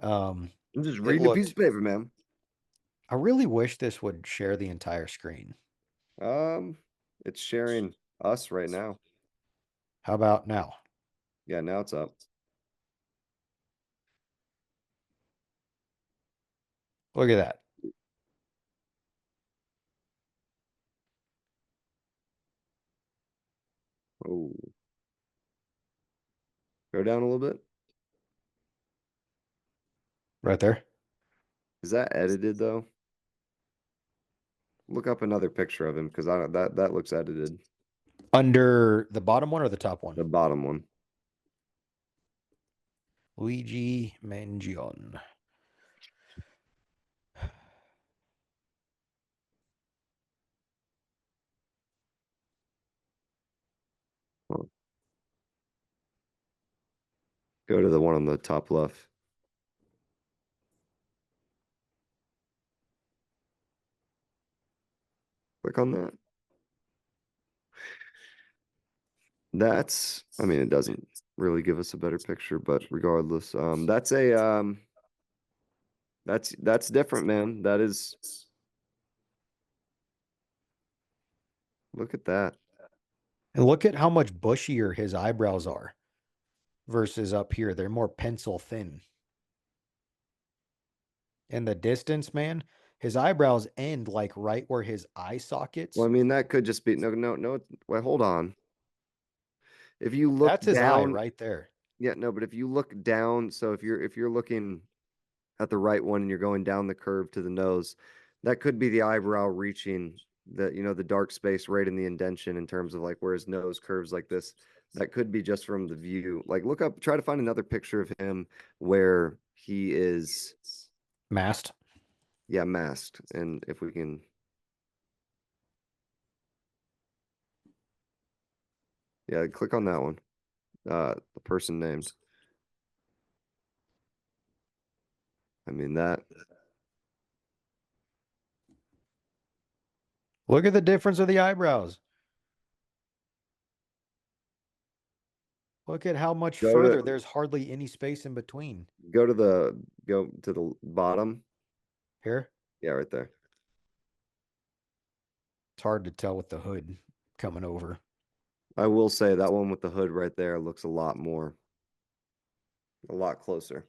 Um, I'm just it reading a piece looked. of paper, man. I really wish this would share the entire screen. Um, It's sharing us right now. How about now? Yeah, now it's up. Look at that. Oh, go down a little bit. Right there. Is that edited though? Look up another picture of him because I don't that looks edited. Under the bottom one or the top one? The bottom one. Luigi Mangione. Oh, go to the one on the top left. Click on that. That's, I mean, it doesn't really give us a better picture, but regardless, that's different, man. That is, look at that. And look at how much bushier his eyebrows are versus up here. They're more pencil thin. In the distance, man, his eyebrows end like right where his eye sockets. Well, I mean, that could just be no. Wait, hold on. If you look That's his eye down, right there. yeah, no, but if you look down, so if you're looking at the right one and you're going down the curve to the nose, that could be the eyebrow reaching the dark space right in the indention in terms of like where his nose curves like this. That could be just from the view. Like look up, try to find another picture of him where he is, Masked. yeah, masked. And if we can, yeah, click on that one. The person named. I mean that. Look at the difference of the eyebrows. Look at how much Go to further. There's hardly any space in between. go to the go to the bottom. Here, Yeah, right there. it's hard to tell with the hood coming over. I will say that one with the hood right there looks a lot closer.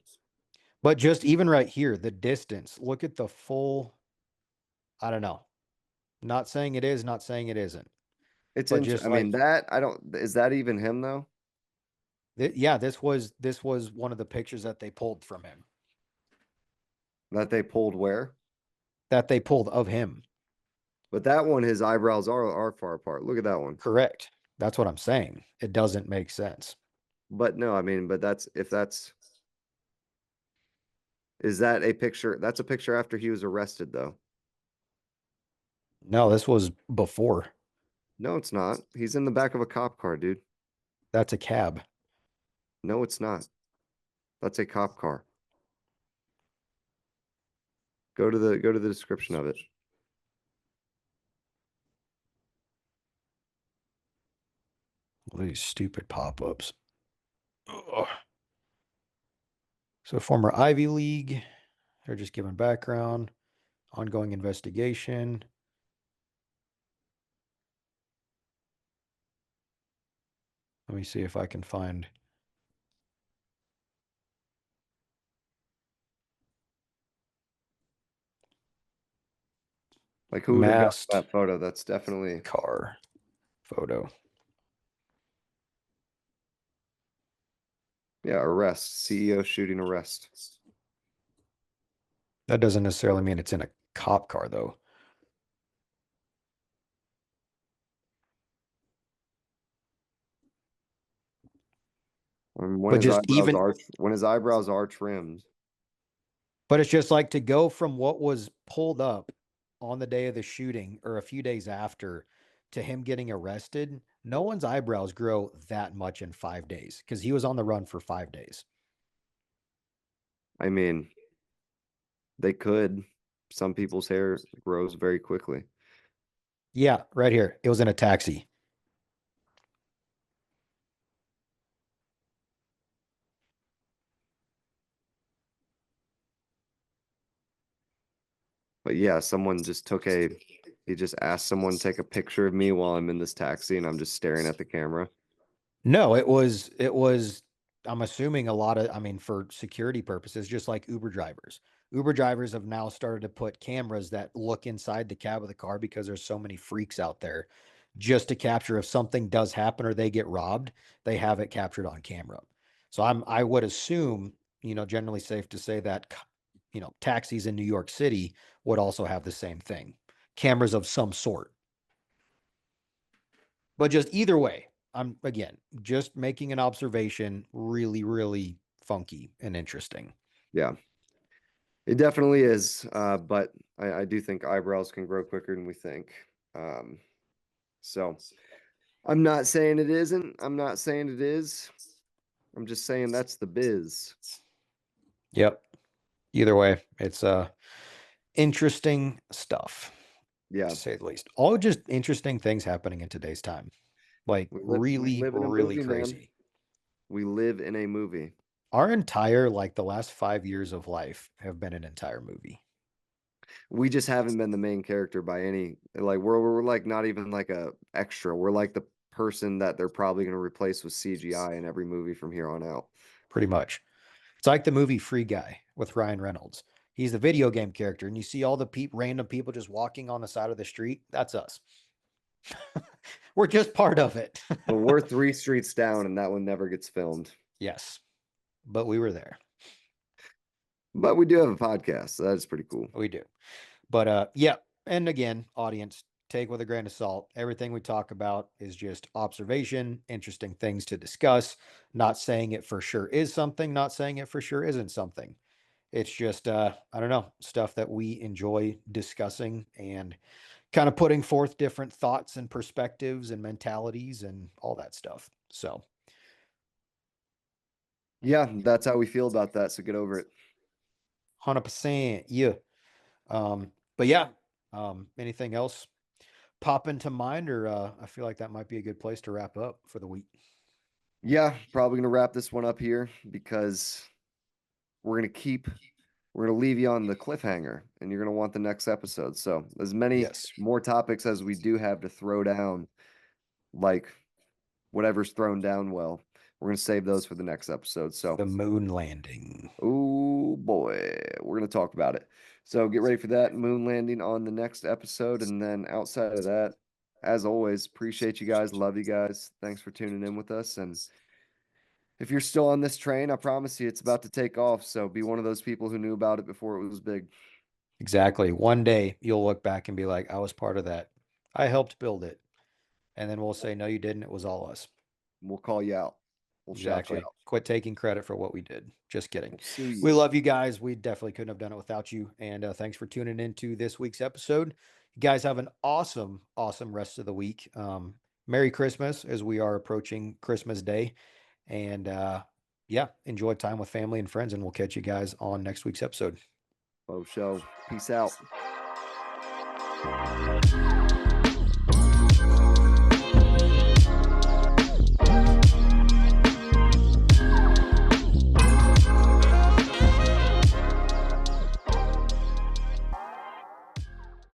But just even right here, the distance. Look at the full. I don't know. Not saying it is, not saying it isn't. It's But in, just I mean, like that I don't, is that even him though? yeah, this was one of the pictures that they pulled from him. That they pulled where? That they pulled of him. But that one, his eyebrows are far apart. Look at that one. Correct. That's what I'm saying. It doesn't make sense. But no, I mean, but that's, if that's, is that a picture? That's a picture after he was arrested though. No, this was before. No, it's not. He's in the back of a cop car, dude. That's a cab. No, it's not. That's a cop car. Go to the description of it. These stupid pop-ups. So former Ivy League. They're just giving background, ongoing investigation. Let me see if I can find. Like who would have got Masked that photo? That's definitely, car photo. yeah, arrest. CEO shooting arrest. That doesn't necessarily mean it's in a cop car, though. When But his just eyebrows even, are when his eyebrows are trimmed. but it's just like to go from what was pulled up on the day of the shooting or a few days after to him getting arrested. No one's eyebrows grow that much in 5 days because he was on the run for 5 days. I mean, they could. Some people's hair grows very quickly. Yeah, right here. It was in a taxi. But yeah, someone just took a He just asked someone to take a picture of me while I'm in this taxi and I'm just staring at the camera. No, it was I'm assuming a lot of I mean for security purposes just like Uber drivers. Uber drivers have now started to put cameras that look inside the cab of the car because there's so many freaks out there just to capture if something does happen or they get robbed, they have it captured on camera. So I would assume, generally safe to say that taxis in New York City would also have the same thing. Cameras of some sort. But just either way, I'm again just making an observation. Really, really funky and interesting. Yeah, it definitely is. But I do think eyebrows can grow quicker than we think. Um, so I'm not saying it isn't. I'm not saying it is. I'm just saying that's the biz. Yep. Either way, it's interesting stuff, to Yeah, say the least. All just interesting things happening in today's time. Like we really, live in a really movie, man. crazy. We live in a movie. Our entire like the last 5 years of life have been an entire movie. We just haven't been the main character by any like we're like not even like a extra. We're like the person that they're probably going to replace with CGI in every movie from here on out. Pretty much. It's like the movie Free Guy with Ryan Reynolds. He's the video game character, and you see all the random people just walking on the side of the street. That's us. We're just part of it. But we're 3 streets down, and that one never gets filmed. Yes, but we were there. But we do have a podcast, so that's pretty cool. We do. But yeah. And again, audience, take with a grain of salt. Everything we talk about is just observation, interesting things to discuss. Not saying it for sure is something, not saying it for sure isn't something. It's just I don't know, stuff that we enjoy discussing and kind of putting forth different thoughts and perspectives and mentalities and all that stuff. So, Yeah, that's how we feel about that. So get over it. 100%. Yeah. But yeah, anything else pop into mind, or I feel like that might be a good place to wrap up for the week. Yeah, probably gonna wrap this one up here because we're gonna keep we're gonna leave you on the cliffhanger and you're gonna want the next episode. So as many Yes. more topics as we do have to throw down, like whatever's thrown down well, we're gonna save those for the next episode. So The moon landing. oh boy, we're gonna talk about it. So get ready for that moon landing on the next episode. And then outside of that, as always, appreciate you guys, love you guys. Thanks for tuning in with us. And if you're still on this train, I promise you it's about to take off. So be one of those people who knew about it before it was big. Exactly. One day you'll look back and be like, I was part of that. I helped build it. And then we'll say, no, you didn't. It was all us. We'll call you out. We'll shout you Exactly. out. Quit taking credit for what we did. Just kidding. We'll sue We you. love you guys. We definitely couldn't have done it without you. And thanks for tuning into this week's episode. You guys have an awesome, awesome rest of the week. Merry Christmas as we are approaching Christmas Day. And yeah, enjoy time with family and friends. And we'll catch you guys on next week's episode. Oh, show. Peace out.